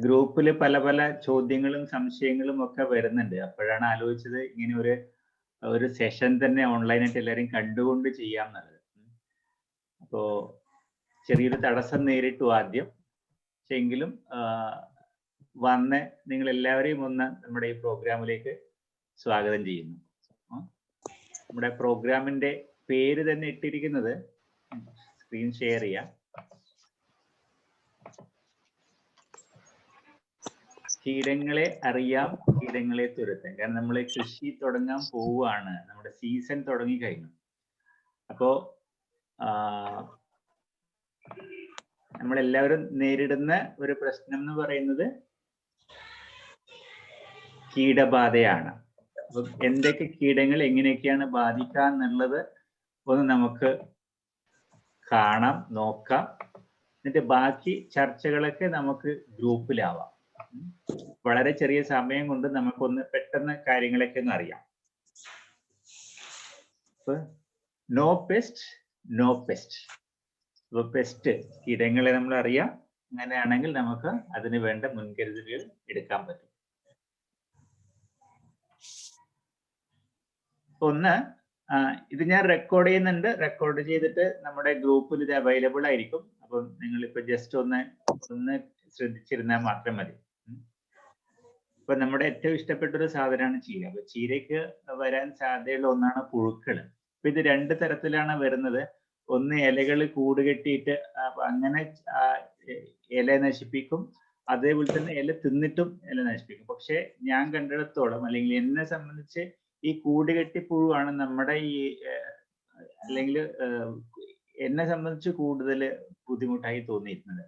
ഗ്രൂപ്പിൽ പല പല ചോദ്യങ്ങളും സംശയങ്ങളും ഒക്കെ വരുന്നുണ്ട്. അപ്പോഴാണ് ആലോചിച്ചത് ഇങ്ങനെ ഒരു സെഷൻ തന്നെ ഓൺലൈനായിട്ട് എല്ലാവരും കണ്ടുകൊണ്ട് ചെയ്യാം എന്നുള്ളത്. അപ്പോ ചെറിയൊരു തടസ്സം നേരിട്ടു ആദ്യം. പക്ഷെ എങ്കിലും വന്ന് നിങ്ങൾ എല്ലാവരെയും ഒന്ന് നമ്മുടെ ഈ പ്രോഗ്രാമിലേക്ക് സ്വാഗതം ചെയ്യുന്നു. നമ്മുടെ പ്രോഗ്രാമിന്റെ പേര് തന്നെ ഇട്ടിരിക്കുന്നത് സ്ക്രീൻ ഷെയർ ചെയ്യാം. കീടങ്ങളെ അറിയാം, കീടങ്ങളെ തുരത്താൻ. കാരണം നമ്മൾ കൃഷി തുടങ്ങാൻ പോവുകയാണ്, നമ്മുടെ സീസൺ തുടങ്ങി കഴിഞ്ഞു. അപ്പോ നമ്മളെല്ലാവരും നേരിടുന്ന ഒരു പ്രശ്നം എന്ന് പറയുന്നത് കീടബാധയാണ്. അപ്പൊ എന്തൊക്കെ കീടങ്ങൾ എങ്ങനെയൊക്കെയാണ് ബാധിക്കുക എന്നുള്ളത് ഒന്ന് നമുക്ക് കാണാം, നോക്കാം. എന്നിട്ട് ബാക്കി ചർച്ചകളൊക്കെ നമുക്ക് ഗ്രൂപ്പിലാവാം. വളരെ ചെറിയ സമയം കൊണ്ട് നമുക്കൊന്ന് പെട്ടെന്ന് കാര്യങ്ങളൊക്കെ ഒന്ന് അറിയാം. No pest, no pest. അപ്പൊ പെസ്റ്റ് കീടങ്ങളെ നമ്മൾ അറിയാം. അങ്ങനെയാണെങ്കിൽ നമുക്ക് അതിന് വേണ്ട മുൻകരുതലുകൾ എടുക്കാൻ പറ്റും. ഒന്ന്, ഇത് ഞാൻ റെക്കോർഡ് ചെയ്യുന്നുണ്ട്. റെക്കോർഡ് ചെയ്തിട്ട് നമ്മുടെ ഗ്രൂപ്പിൽ ഇത് അവൈലബിൾ ആയിരിക്കും. അപ്പം നിങ്ങളിപ്പോ ജസ്റ്റ് ഒന്ന് ശ്രദ്ധിച്ചിരുന്നാൽ മാത്രം മതി. ഇപ്പൊ നമ്മുടെ ഏറ്റവും ഇഷ്ടപ്പെട്ട ഒരു സാധനമാണ് ചീര. അപ്പൊ ചീരയ്ക്ക് വരാൻ സാധ്യതയുള്ള ഒന്നാണ് പുഴുക്കൾ. അപ്പൊ ഇത് രണ്ട് തരത്തിലാണ് വരുന്നത്. ഒന്ന് ഇലകൾ കൂട് കെട്ടിയിട്ട് അങ്ങനെ ഇല നശിപ്പിക്കും, അതേപോലെ തന്നെ ഇല തിന്നിട്ടും ഇല നശിപ്പിക്കും. പക്ഷെ ഞാൻ കണ്ടിടത്തോളം, അല്ലെങ്കിൽ എന്നെ സംബന്ധിച്ച് ഈ കൂടുകെട്ടി പുഴുവാണ് നമ്മുടെ ഈ, അല്ലെങ്കിൽ എന്നെ സംബന്ധിച്ച് കൂടുതൽ ബുദ്ധിമുട്ടായി തോന്നിയിരുന്നത്.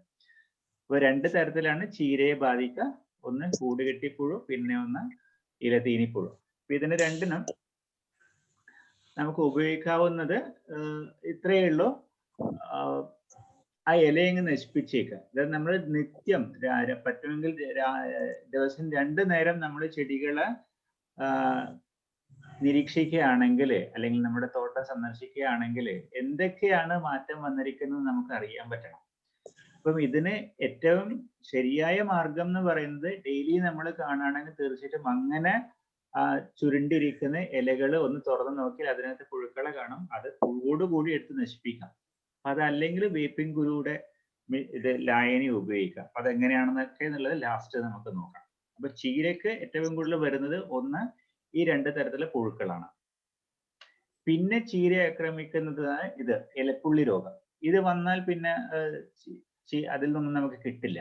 അപ്പൊ രണ്ട് തരത്തിലാണ് ചീരയെ ബാധിക്കുക. ഒന്ന് കൂടുകെട്ടിപ്പുഴു, പിന്നെ ഒന്ന് ഇലതീനിപ്പുഴു. അപ്പൊ ഇതിന് രണ്ടിനും നമുക്ക് ഉപയോഗിക്കാവുന്നത് ഇത്രയേ ഉള്ളൂ. ആ ഇലയങ്ങ് നശിപ്പിച്ചേക്കുക. അതായത് നമ്മൾ നിത്യം പറ്റുമെങ്കിൽ ദിവസം 2 നേരം നമ്മൾ ചെടികളെ നിരീക്ഷിക്കുകയാണെങ്കിൽ, അല്ലെങ്കിൽ നമ്മുടെ തോട്ടം സന്ദർശിക്കുകയാണെങ്കിൽ എന്തൊക്കെയാണ് മാറ്റം വന്നിരിക്കുന്നത് നമുക്ക് അറിയാൻ പറ്റണം. അപ്പം ഇതിന് ഏറ്റവും ശരിയായ മാർഗം എന്ന് പറയുന്നത്, ഡെയിലി നമ്മൾ കാണുകയാണെങ്കിൽ തീർച്ചയായിട്ടും അങ്ങനെ ചുരുണ്ടിരിക്കുന്ന ഇലകൾ ഒന്ന് തുറന്നു നോക്കിയാൽ അതിനകത്ത് പുഴുക്കളെ കാണും. അത് പുഴുവോടുകൂടി എടുത്ത് നശിപ്പിക്കാം. അപ്പൊ അതല്ലെങ്കിൽ വേപ്പിൻ കുരുയുടെ ഇത് ലായനി ഉപയോഗിക്കാം. അപ്പൊ അതെങ്ങനെയാണെന്നൊക്കെ എന്നുള്ളത് ലാസ്റ്റ് നമുക്ക് നോക്കാം. അപ്പൊ ചീരക്ക് ഏറ്റവും കൂടുതൽ വരുന്നത് ഒന്ന് ഈ 2 തരത്തിലുള്ള പുഴുക്കളാണ്. പിന്നെ ചീര ആക്രമിക്കുന്നത് ഇത് ഇലപ്പുള്ളി രോഗം. ഇത് വന്നാൽ പിന്നെ അതിൽ നിന്നും നമുക്ക് കിട്ടില്ല.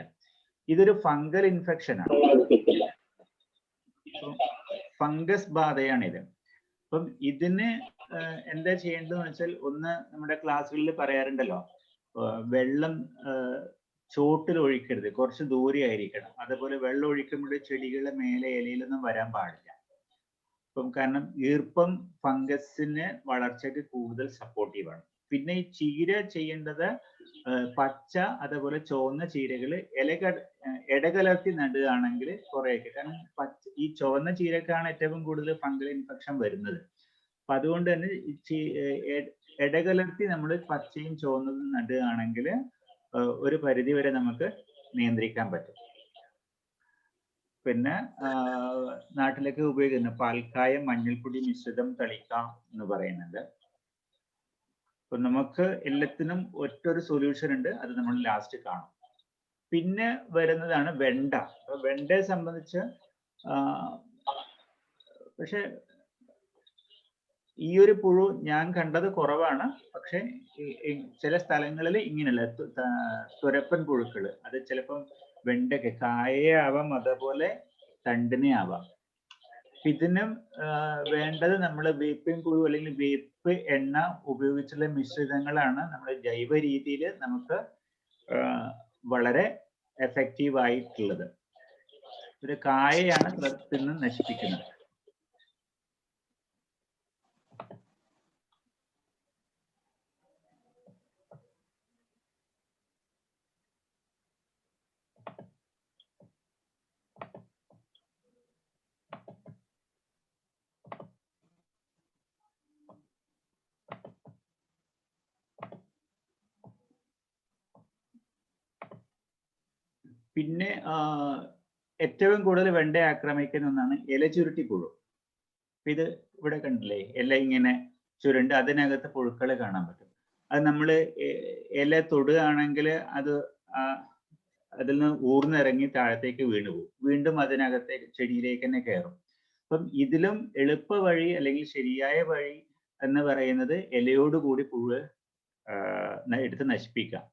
ഇതൊരു ഫംഗൽ ഇൻഫെക്ഷൻ ആണ്, ഫംഗസ് ബാധയാണ് ഇത്. അപ്പം ഇതിന് എന്താ ചെയ്യേണ്ടതെന്ന് വെച്ചാൽ, ഒന്ന് നമ്മുടെ ക്ലാസ്സുകളിൽ പറയാറുണ്ടല്ലോ, വെള്ളം ചോട്ടിൽ ഒഴിക്കരുത്, കുറച്ച് ദൂരെ ആയിരിക്കണം. അതുപോലെ വെള്ളം ഒഴിക്കുമ്പോൾ ചെടികളുടെ മേലെ ഇലയിലൊന്നും വരാൻ പാടില്ല. അപ്പം കാരണം ഈർപ്പം ഫംഗസിന് വളർച്ചയ്ക്ക് കൂടുതൽ സപ്പോർട്ടീവാണ്. പിന്നെ ഈ ചീര ചെയ്യേണ്ടത് പച്ച അതുപോലെ ചുവന്ന ചീരകൾ ഇടകലർത്തി നടുകയാണെങ്കിൽ കുറേയൊക്കെ. കാരണം ഈ ചുവന്ന ചീരക്കാണ് ഏറ്റവും കൂടുതൽ ഫംഗൽ ഇൻഫെക്ഷൻ വരുന്നത്. അപ്പൊ അതുകൊണ്ട് തന്നെ ഇടകലർത്തി നമ്മൾ പച്ചയും ചുവന്നതും നടുകയാണെങ്കിൽ ഒരു പരിധി വരെ നമുക്ക് നിയന്ത്രിക്കാൻ പറ്റും. പിന്നെ നാട്ടിലൊക്കെ ഉപയോഗിക്കുന്ന പാൽക്കായം മഞ്ഞൾപ്പൊടി മിശ്രിതം തളിക്കാം എന്ന് പറയുന്നുണ്ട്. അപ്പൊ നമുക്ക് എല്ലാത്തിനും ഒറ്റൊരു സൊല്യൂഷൻ ഉണ്ട്, അത് നമ്മൾ ലാസ്റ്റ് കാണും. പിന്നെ വരുന്നതാണ് വെണ്ട. വെണ്ടയെ സംബന്ധിച്ച് പക്ഷെ ഈ ഒരു പുഴു ഞാൻ കണ്ടത് കുറവാണ്. പക്ഷെ ചില സ്ഥലങ്ങളിൽ ഇങ്ങനെയല്ല, തുരപ്പൻ പുഴുക്കൾ, അത് ചിലപ്പം വെണ്ടയ്ക്ക് കായയെ ആവാം, അതേപോലെ തണ്ടിനെ ആവാം. ഇതിനും വേണ്ടത് നമ്മൾ വേപ്പിൻ പുഴു അല്ലെങ്കിൽ വേപ്പ് എണ്ണ ഉപയോഗിച്ചുള്ള മിശ്രിതങ്ങളാണ് നമ്മൾ ജൈവ രീതിയിൽ നമുക്ക് വളരെ എഫക്റ്റീവ് ആയിട്ടുള്ളത്. ഒരു കായയാണ് തിന്ന് നശിപ്പിക്കുന്നത്. പിന്നെ ഏറ്റവും കൂടുതൽ വെണ്ടയെ ആക്രമിക്കുന്ന ഒന്നാണ് ഇലചുരുട്ടിപ്പുഴു. ഇത് ഇവിടെ കണ്ടില്ലേ, ഇല ഇങ്ങനെ ചുരുണ്ട് അതിനകത്ത് പുഴുക്കളെ കാണാൻ പറ്റും. അത് നമ്മൾ ഇല തൊടുകയാണെങ്കിൽ അത് അതിൽ നിന്ന് ഊർന്നിറങ്ങി താഴത്തേക്ക് വീണു പോകും. വീണ്ടും അതിനകത്തേക്ക് ചെടിയിലേക്ക് തന്നെ കയറും. അപ്പം ഇതിലും എളുപ്പ വഴി അല്ലെങ്കിൽ ശരിയായ വഴി എന്ന് പറയുന്നത് ഇലയോടുകൂടി പുഴു എടുത്ത് നശിപ്പിക്കാം.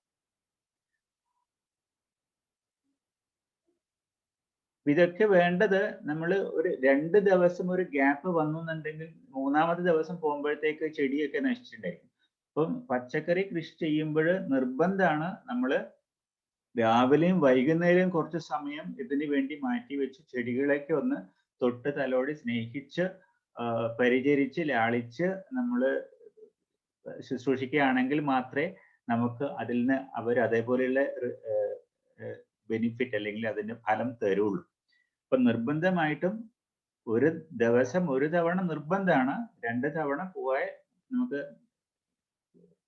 ഇതൊക്കെ വേണ്ടത് നമ്മൾ ഒരു 2 ദിവസം ഒരു ഗ്യാപ്പ് വന്നുന്നുണ്ടെങ്കിൽ 3-ാമത്തെ ദിവസം പോകുമ്പോഴത്തേക്ക് ചെടിയൊക്കെ നശിച്ചിട്ടുണ്ടായിരിക്കും. അപ്പം പച്ചക്കറി കൃഷി ചെയ്യുമ്പോൾ നിർബന്ധമാണ് നമ്മൾ രാവിലെയും വൈകുന്നേരവും കുറച്ച് സമയം ഇതിന് വേണ്ടി മാറ്റി വെച്ച് ചെടികളൊക്കെ ഒന്ന് തൊട്ട് തലോടി സ്നേഹിച്ച് പരിചരിച്ച് ലാളിച്ച് നമ്മൾ ശുശ്രൂഷിക്കുകയാണെങ്കിൽ മാത്രമേ നമുക്ക് അതിൽ നിന്ന് അവർ അതേപോലെയുള്ള ബെനിഫിറ്റ് അല്ലെങ്കിൽ അതിന്റെ ഫലം തരുള്ളൂ. അപ്പൊ നിർബന്ധമായിട്ടും ഒരു ദിവസം ഒരു തവണ നിർബന്ധമാണ്, 2 തവണ പോയാൽ നമുക്ക്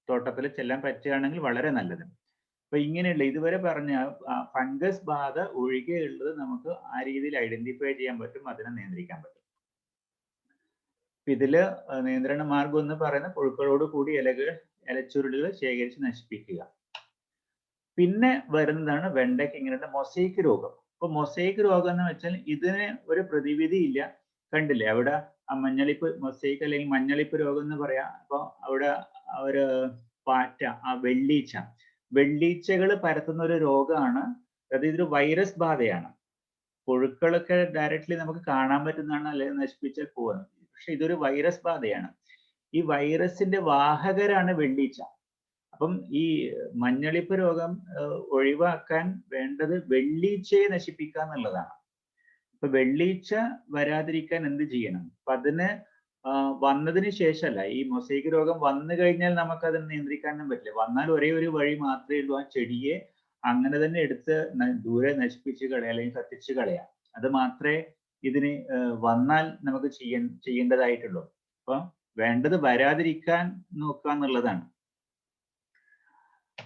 തോട്ടത്തിൽ ചെല്ലാൻ പറ്റുകയാണെങ്കിൽ വളരെ നല്ലത്. അപ്പൊ ഇങ്ങനെയുള്ള ഇതുവരെ പറഞ്ഞ ഫംഗസ് ബാധ ഒഴികെയുള്ളത് നമുക്ക് ആ രീതിയിൽ ഐഡന്റിഫൈ ചെയ്യാൻ പറ്റും, അതിനെ നിയന്ത്രിക്കാൻ പറ്റും. ഇതില് നിയന്ത്രണ മാർഗം എന്ന് പറയുന്ന പുഴുക്കളോട് കൂടി ഇലച്ചുരുളുകൾ ശേഖരിച്ച് നശിപ്പിക്കുക. പിന്നെ വരുന്നതാണ് വെണ്ടയ്ക്ക് ഇങ്ങനെയുള്ള മൊസൈക്ക് രോഗം. അപ്പൊ മൊസൈക്ക് രോഗം എന്ന് വെച്ചാൽ ഇതിന് ഒരു പ്രതിവിധി ഇല്ല. കണ്ടില്ലേ അവിടെ ആ മഞ്ഞളിപ്പ് മൊസൈക്ക് അല്ലെങ്കിൽ മഞ്ഞളിപ്പ് രോഗം എന്ന് പറയാം. അപ്പൊ അവിടെ ഒരു പാറ്റ, ആ വെള്ളീച്ചകൾ പരത്തുന്ന ഒരു രോഗമാണ്. അതായത് ഇതൊരു വൈറസ് ബാധയാണ്. പുഴുക്കളൊക്കെ ഡയറക്റ്റ്ലി നമുക്ക് കാണാൻ പറ്റുന്നതാണ്, അല്ലെങ്കിൽ നശിപ്പിച്ചാൽ പോകുന്നത്. പക്ഷെ ഇതൊരു വൈറസ് ബാധയാണ്. ഈ വൈറസിന്റെ വാഹകരാണ് വെള്ളീച്ച. അപ്പം ഈ മഞ്ഞളിപ്പ് രോഗം ഒഴിവാക്കാൻ വേണ്ടത് വെള്ളീച്ചയെ നശിപ്പിക്കുക എന്നുള്ളതാണ്. അപ്പൊ വെള്ളീച്ച വരാതിരിക്കാൻ എന്ത് ചെയ്യണം? അപ്പൊ അതിന് വന്നതിന് ശേഷമല്ല, ഈ മൊസൈക്ക് രോഗം വന്നു കഴിഞ്ഞാൽ നമുക്ക് അതിനെ നിയന്ത്രിക്കാനും പറ്റില്ല. വന്നാൽ ഒരേ ഒരു വഴി മാത്രമേ ഉള്ളൂ, ആ ചെടിയെ അങ്ങനെ തന്നെ എടുത്ത് ദൂരെ നശിപ്പിച്ച് കളയാം അല്ലെങ്കിൽ കത്തിച്ച് കളയാം. അത് മാത്രമേ ഇതിന് വന്നാൽ നമുക്ക് ചെയ്യേണ്ടതായിട്ടുള്ളൂ. അപ്പൊ വേണ്ടത് വരാതിരിക്കാൻ നോക്കുക എന്നുള്ളതാണ്.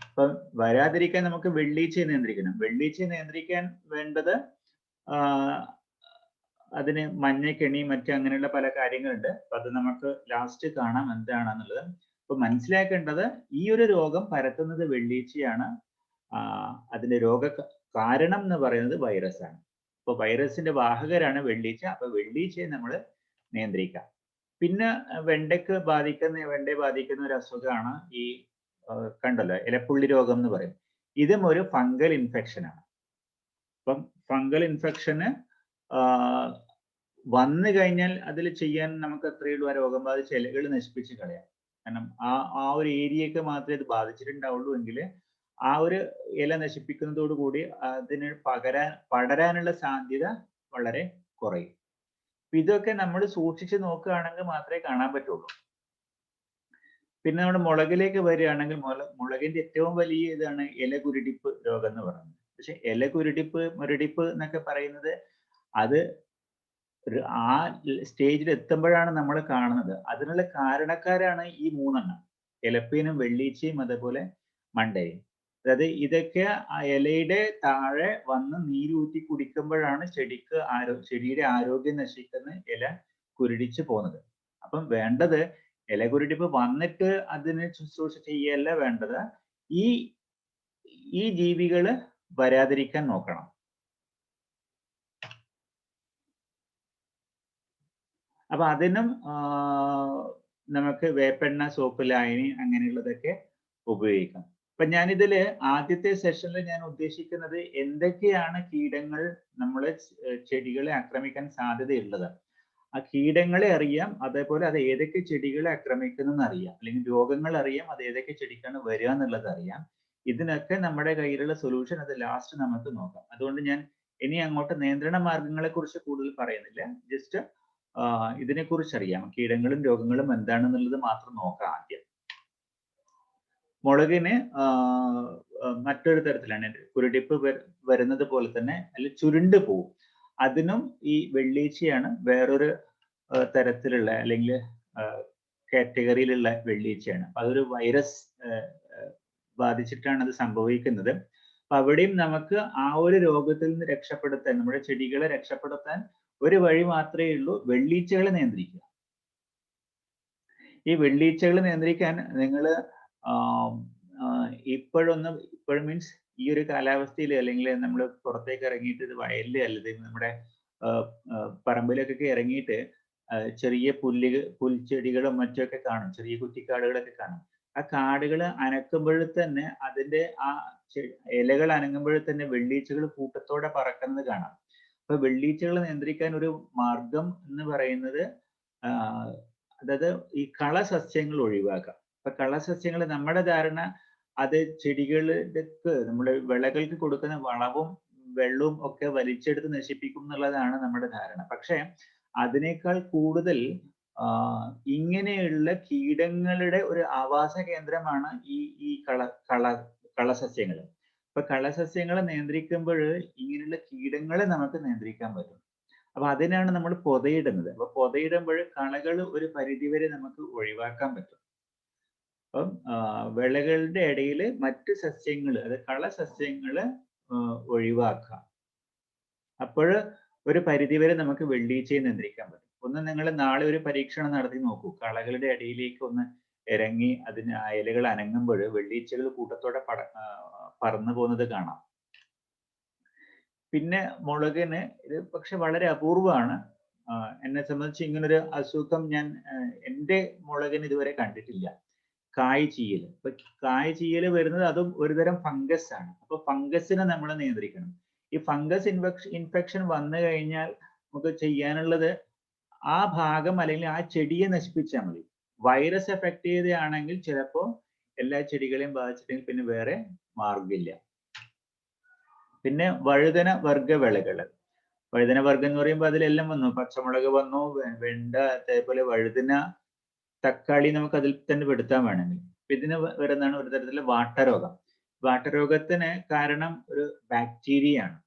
അപ്പൊ വരാതിരിക്കാൻ നമുക്ക് വെള്ളീച്ചയെ നിയന്ത്രിക്കണം. വെള്ളീച്ചയെ നിയന്ത്രിക്കാൻ വേണ്ടത് അതിന് മഞ്ഞക്കെണി മറ്റ് അങ്ങനെയുള്ള പല കാര്യങ്ങളുണ്ട്. അപ്പൊ അത് നമുക്ക് ലാസ്റ്റ് കാണാം എന്താണെന്നുള്ളത്. അപ്പൊ മനസ്സിലാക്കേണ്ടത് ഈ ഒരു രോഗം പരത്തുന്നത് വെള്ളീച്ചയാണ്. അതിന്റെ കാരണം എന്ന് പറയുന്നത് വൈറസ് ആണ്. അപ്പൊ വൈറസിന്റെ വാഹകരാണ് വെള്ളീച്ച. അപ്പൊ വെള്ളീച്ചയെ നമ്മൾ നിയന്ത്രിക്കാം. പിന്നെ വെണ്ടയെ ബാധിക്കുന്ന ഒരു അസുഖമാണ് ഈ കണ്ടല്ലോ ഇലപ്പുള്ളി രോഗം എന്ന് പറയും. ഇതും ഒരു ഫംഗൽ ഇൻഫെക്ഷൻ ആണ്. അപ്പം ഫംഗൽ ഇൻഫെക്ഷന് വന്നു കഴിഞ്ഞാൽ അതിൽ ചെയ്യാൻ നമുക്ക് അത്രയേ ഉള്ളൂ, ആ രോഗം ബാധിച്ച ഇലകൾ നശിപ്പിച്ച് കളയാം. കാരണം ആ ഒരു ഏരിയക്ക് മാത്രമേ ഇത് ബാധിച്ചിട്ടുണ്ടാവുള്ളൂ എങ്കിൽ ആ ഒരു ഇല നശിപ്പിക്കുന്നതോടു കൂടി അതിന് പടരാനുള്ള സാധ്യത വളരെ കുറയും. ഇതൊക്കെ നമ്മൾ സൂക്ഷിച്ച് നോക്കുകയാണെങ്കിൽ മാത്രമേ കാണാൻ പറ്റുള്ളൂ. പിന്നെ നമ്മുടെ മുളകിലേക്ക് വരികയാണെങ്കിൽ മുളകിന്റെ ഏറ്റവും വലിയ ഇതാണ് ഇലകുരുടിപ്പ് രോഗം എന്ന് പറയുന്നത്. പക്ഷെ മുരടിപ്പ് എന്നൊക്കെ പറയുന്നത് അത് ആ സ്റ്റേജിൽ എത്തുമ്പോഴാണ് നമ്മൾ കാണുന്നത്. അതിനുള്ള കാരണക്കാരാണ് ഈ 3 എണ്ണം: ഇലപ്പീനും വെള്ളീച്ചയും അതേപോലെ മണ്ടയും. അതായത് ഇതൊക്കെ ആ ഇലയുടെ താഴെ വന്ന് നീരൂറ്റി കുടിക്കുമ്പോഴാണ് ചെടിയുടെ ആരോഗ്യം നശിക്കുന്ന ഇല കുരുടിച്ചു പോകുന്നത്. അപ്പം വേണ്ടത് ഇലകുരുടിപ്പ് വന്നിട്ട് അതിന് ശുശ്രൂഷ ചെയ്യല്ല വേണ്ടത്, ഈ ജീവികള് വരാതിരിക്കാൻ നോക്കണം. അപ്പൊ അതിനും നമുക്ക് വേപ്പെണ്ണ, സോപ്പ് ലായനി അങ്ങനെയുള്ളതൊക്കെ ഉപയോഗിക്കാം. അപ്പൊ ഞാനിതില് ആദ്യത്തെ സെഷനിൽ ഞാൻ ഉദ്ദേശിക്കുന്നത് എന്തൊക്കെയാണ് കീടങ്ങൾ നമ്മളെ ചെടികളെ ആക്രമിക്കാൻ സാധ്യതയുള്ളത്. ആ കീടങ്ങളെ അറിയാം, അതേപോലെ അത് ഏതൊക്കെ ചെടികളെ ആക്രമിക്കുന്നെന്ന് അറിയാം, അല്ലെങ്കിൽ രോഗങ്ങൾ അറിയാം, അത് ഏതൊക്കെ ചെടിക്കാണ് വരിക എന്നുള്ളത് അറിയാം. ഇതിനൊക്കെ നമ്മുടെ കയ്യിലുള്ള സൊല്യൂഷൻ അത് ലാസ്റ്റ് നമുക്ക് നോക്കാം. അതുകൊണ്ട് ഞാൻ ഇനി അങ്ങോട്ട് നിയന്ത്രണ മാർഗങ്ങളെ കുറിച്ച് കൂടുതൽ പറയുന്നില്ല. ജസ്റ്റ് ഇതിനെക്കുറിച്ച് അറിയാം, കീടങ്ങളും രോഗങ്ങളും എന്താണെന്നുള്ളത് മാത്രം നോക്കാം ആദ്യം. മുളകിന് മറ്റൊരു തരത്തിലാണ് കുരുടിപ്പ് വരുന്നത് പോലെ തന്നെ അല്ല ചുരുണ്ട് പോവും. അതിനും ഈ വെള്ളീച്ചയാണ് വേറൊരു തരത്തിലുള്ള അല്ലെങ്കിൽ കാറ്റഗറിയിലുള്ള വെള്ളീച്ചയാണ്. അതൊരു വൈറസ് ബാധിച്ചിട്ടാണ് അത് സംഭവിക്കുന്നത്. അപ്പൊ അവിടെയും നമുക്ക് ആ ഒരു രോഗത്തിൽ നിന്ന് രക്ഷപ്പെടുത്താൻ, നമ്മുടെ ചെടികളെ രക്ഷപ്പെടുത്താൻ ഒരു വഴി മാത്രമേ ഉള്ളൂ, വെള്ളീച്ചകളെ നിയന്ത്രിക്കുക. ഈ വെള്ളീച്ചകൾ നിയന്ത്രിക്കാൻ നിങ്ങൾ ഇപ്പോഴും മീൻസ് ഈ ഒരു കാലാവസ്ഥയിൽ അല്ലെങ്കിൽ നമ്മൾ പുറത്തേക്ക് ഇറങ്ങിയിട്ട് ഇത് വയലിൽ അല്ലെങ്കിൽ നമ്മുടെ പറമ്പിലൊക്കെ ഇറങ്ങിയിട്ട് ചെറിയ പുൽച്ചെടികളും മറ്റൊക്കെ കാണും, ചെറിയ കുറ്റിക്കാടുകളൊക്കെ കാണും. ആ കാടുകൾ അനക്കുമ്പോൾ തന്നെ അതിന്റെ ആ ഇലകൾ അനങ്ങുമ്പോൾ തന്നെ വെള്ളീച്ചകൾ കൂട്ടത്തോടെ പറക്കുന്നത് കാണാം. അപ്പൊ വെള്ളീച്ചകൾ നിയന്ത്രിക്കാൻ ഒരു മാർഗം എന്ന് പറയുന്നത് അതായത് ഈ കളസസ്യങ്ങൾ ഒഴിവാക്കാം. അപ്പൊ കളസസ്യങ്ങൾ നമ്മുടെ ധാരണ അത് ചെടികൾക്ക് നമ്മുടെ വിളകൾക്ക് കൊടുക്കുന്ന വളവും വെള്ളവും ഒക്കെ വലിച്ചെടുത്ത് നശിപ്പിക്കും എന്നുള്ളതാണ് നമ്മുടെ ധാരണ. പക്ഷെ അതിനേക്കാൾ കൂടുതൽ ഇങ്ങനെയുള്ള കീടങ്ങളുടെ ഒരു ആവാസ കേന്ദ്രമാണ് ഈ കളസസ്യങ്ങൾ. അപ്പൊ കളസസ്യങ്ങളെ നിയന്ത്രിക്കുമ്പോൾ ഇങ്ങനെയുള്ള കീടങ്ങളെ നമുക്ക് നിയന്ത്രിക്കാൻ പറ്റും. അപ്പൊ അതിനാണ് നമ്മൾ പൊതയിടുന്നത്. അപ്പൊ പൊതയിടുമ്പോൾ കളകൾ ഒരു പരിധിവരെ നമുക്ക് ഒഴിവാക്കാൻ പറ്റും. അപ്പം വിളകളുടെ ഇടയിൽ മറ്റ് സസ്യങ്ങൾ, അത് കളസസ്യങ്ങള് ഒഴിവാക്കാം. അപ്പോൾ ഒരു പരിധിവരെ നമുക്ക് വെള്ളീച്ചയെ നിയന്ത്രിക്കാൻ പറ്റും. ഒന്ന് നിങ്ങൾ നാളെ ഒരു പരീക്ഷണം നടത്തി നോക്കൂ. കളകളുടെ ഇടയിലേക്ക് ഒന്ന് ഇറങ്ങി അതിന് ആ ഇലകൾ അനങ്ങുമ്പോൾ വെള്ളീച്ചകൾ കൂട്ടത്തോടെ പറന്നു പോകുന്നത് കാണാം. പിന്നെ മുളകിന് ഇത് പക്ഷെ വളരെ അപൂർവമാണ്. എന്നെ സംബന്ധിച്ച് ഇങ്ങനൊരു അസുഖം ഞാൻ എൻ്റെ മുളകിന് ഇതുവരെ കണ്ടിട്ടില്ല. കായ് ചീയൽ. അപ്പൊ കായ് ചീയൽ വരുന്നത് അതും ഒരുതരം ഫംഗസ് ആണ്. അപ്പൊ ഫംഗസിനെ നമ്മൾ നിയന്ത്രിക്കണം. ഈ ഫംഗസ് ഇൻഫെക്ഷൻ വന്നു കഴിഞ്ഞാൽ നമുക്ക് ചെയ്യാനുള്ളത് ആ ഭാഗം അല്ലെങ്കിൽ ആ ചെടിയെ നശിപ്പിച്ചാൽ മതി. വൈറസ് എഫക്ട് ചെയ്തതാണെങ്കിൽ ചിലപ്പോൾ എല്ലാ ചെടികളെയും ബാധിച്ചിട്ടെങ്കിൽ പിന്നെ വേറെ മാർഗമില്ല. പിന്നെ വഴുതന വർഗ വിളകൾ. വഴുതന വർഗം എന്ന് പറയുമ്പോൾ അതിലെല്ലാം വന്നു. പച്ചമുളക് വന്നു, വെണ്ട, അതേപോലെ വഴുതന, തക്കാളി നമുക്ക് അതിൽ തന്നെ പെടുത്താൻ വേണമെങ്കിൽ. ഇതിന് വരുന്നതാണ് ഒരു തരത്തിലുള്ള വാട്ടരോഗം. വാട്ടരോഗത്തിന് കാരണം ഒരു ബാക്ടീരിയ ആണ്.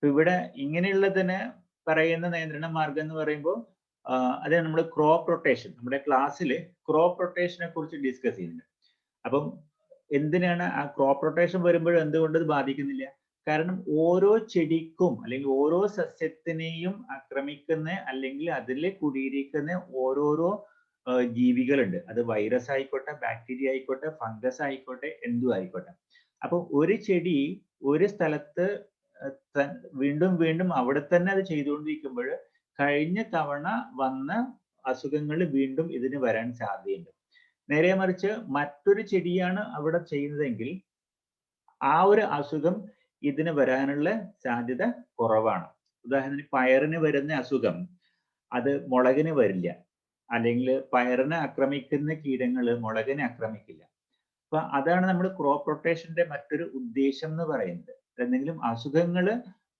ഇവിടെ ഇങ്ങനെയുള്ളതിന് പറയുന്ന നിയന്ത്രണ മാർഗം എന്ന് പറയുമ്പോൾ അത് നമ്മൾ ക്രോപ്പ് റൊട്ടേഷൻ, നമ്മുടെ ക്ലാസ്സിൽ ക്രോപ്പ് റൊട്ടേഷനെ കുറിച്ച് ഡിസ്കസ് ചെയ്യുന്നുണ്ട്. അപ്പം എന്തിനാണ് ആ ക്രോപ്പ് റൊട്ടേഷൻ വരുമ്പോൾ എന്തുകൊണ്ട് ഇത് ബാധിക്കുന്നില്ല? കാരണം ഓരോ ചെടിക്കും അല്ലെങ്കിൽ ഓരോ സസ്യത്തിനെയും ആക്രമിക്കുന്ന അല്ലെങ്കിൽ അതിൽ കുടിയിരിക്കുന്ന ഓരോരോ ജീവികളുണ്ട്. അത് വൈറസ് ആയിക്കോട്ടെ, ബാക്ടീരിയ ആയിക്കോട്ടെ, ഫംഗസ് ആയിക്കോട്ടെ, എന്തും ആയിക്കോട്ടെ. അപ്പൊ ഒരു ചെടി ഒരു സ്ഥലത്ത് വീണ്ടും വീണ്ടും അവിടെ തന്നെ അത് ചെയ്തുകൊണ്ടിരിക്കുമ്പോൾ കഴിഞ്ഞ തവണ വന്ന അസുഖങ്ങൾ വീണ്ടും ഇതിന് വരാൻ സാധ്യതയുണ്ട്. നേരെ മറിച്ച് മറ്റൊരു ചെടിയാണ് അവിടെ ചെയ്യുന്നതെങ്കിൽ ആ ഒരു അസുഖം ഇതിന് വരാനുള്ള സാധ്യത കുറവാണ്. ഉദാഹരണത്തിന് പയറിന് വരുന്ന അസുഖം അത് മുളകിന് വരില്ല, അല്ലെങ്കിൽ പയറിനെ ആക്രമിക്കുന്ന കീടങ്ങൾ മുളകിനെ ആക്രമിക്കില്ല. അപ്പൊ അതാണ് നമ്മൾ ക്രോപ്പ് റൊട്ടേഷന്റെ മറ്റൊരു ഉദ്ദേശം എന്ന് പറയുന്നത്. എന്തെങ്കിലും അസുഖങ്ങൾ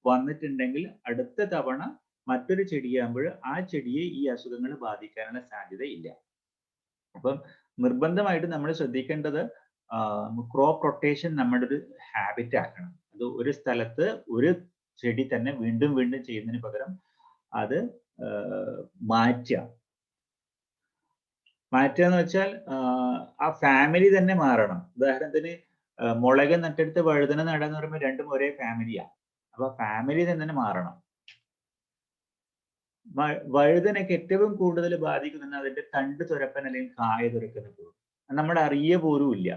വന്നിട്ടുണ്ടെങ്കിൽ അടുത്ത തവണ മറ്റൊരു ചെടിയാകുമ്പോൾ ആ ചെടിയെ ഈ അസുഖങ്ങൾ ബാധിക്കാനുള്ള സാധ്യത ഇല്ല. അപ്പം നിർബന്ധമായിട്ട് നമ്മൾ ശ്രദ്ധിക്കേണ്ടത് ക്രോപ്പ് റൊട്ടേഷൻ നമ്മുടെ ഒരു ഹാബിറ്റ് ആക്കണം. അത് ഒരു സ്ഥലത്ത് ഒരു ചെടി തന്നെ വീണ്ടും വീണ്ടും ചെയ്യുന്നതിന് പകരം അത് മാറ്റുക എന്ന് വെച്ചാൽ ആ ഫാമിലി തന്നെ മാറണം. ഉദാഹരണത്തിന് മുളക് നട്ടെടുത്ത് വഴുതന നടാന്ന് പറയുമ്പോൾ രണ്ടും ഒരേ ഫാമിലിയാണ്. അപ്പൊ ഫാമിലി തന്നെ മാറണം. വഴുതനക്ക് ഏറ്റവും കൂടുതൽ ബാധിക്കുന്നത് അതിന്റെ തണ്ട് തുരപ്പൻ അല്ലെങ്കിൽ കായ തുരക്കുന്ന പുഴു. നമ്മൾ അറിയ പോലും ഇല്ല.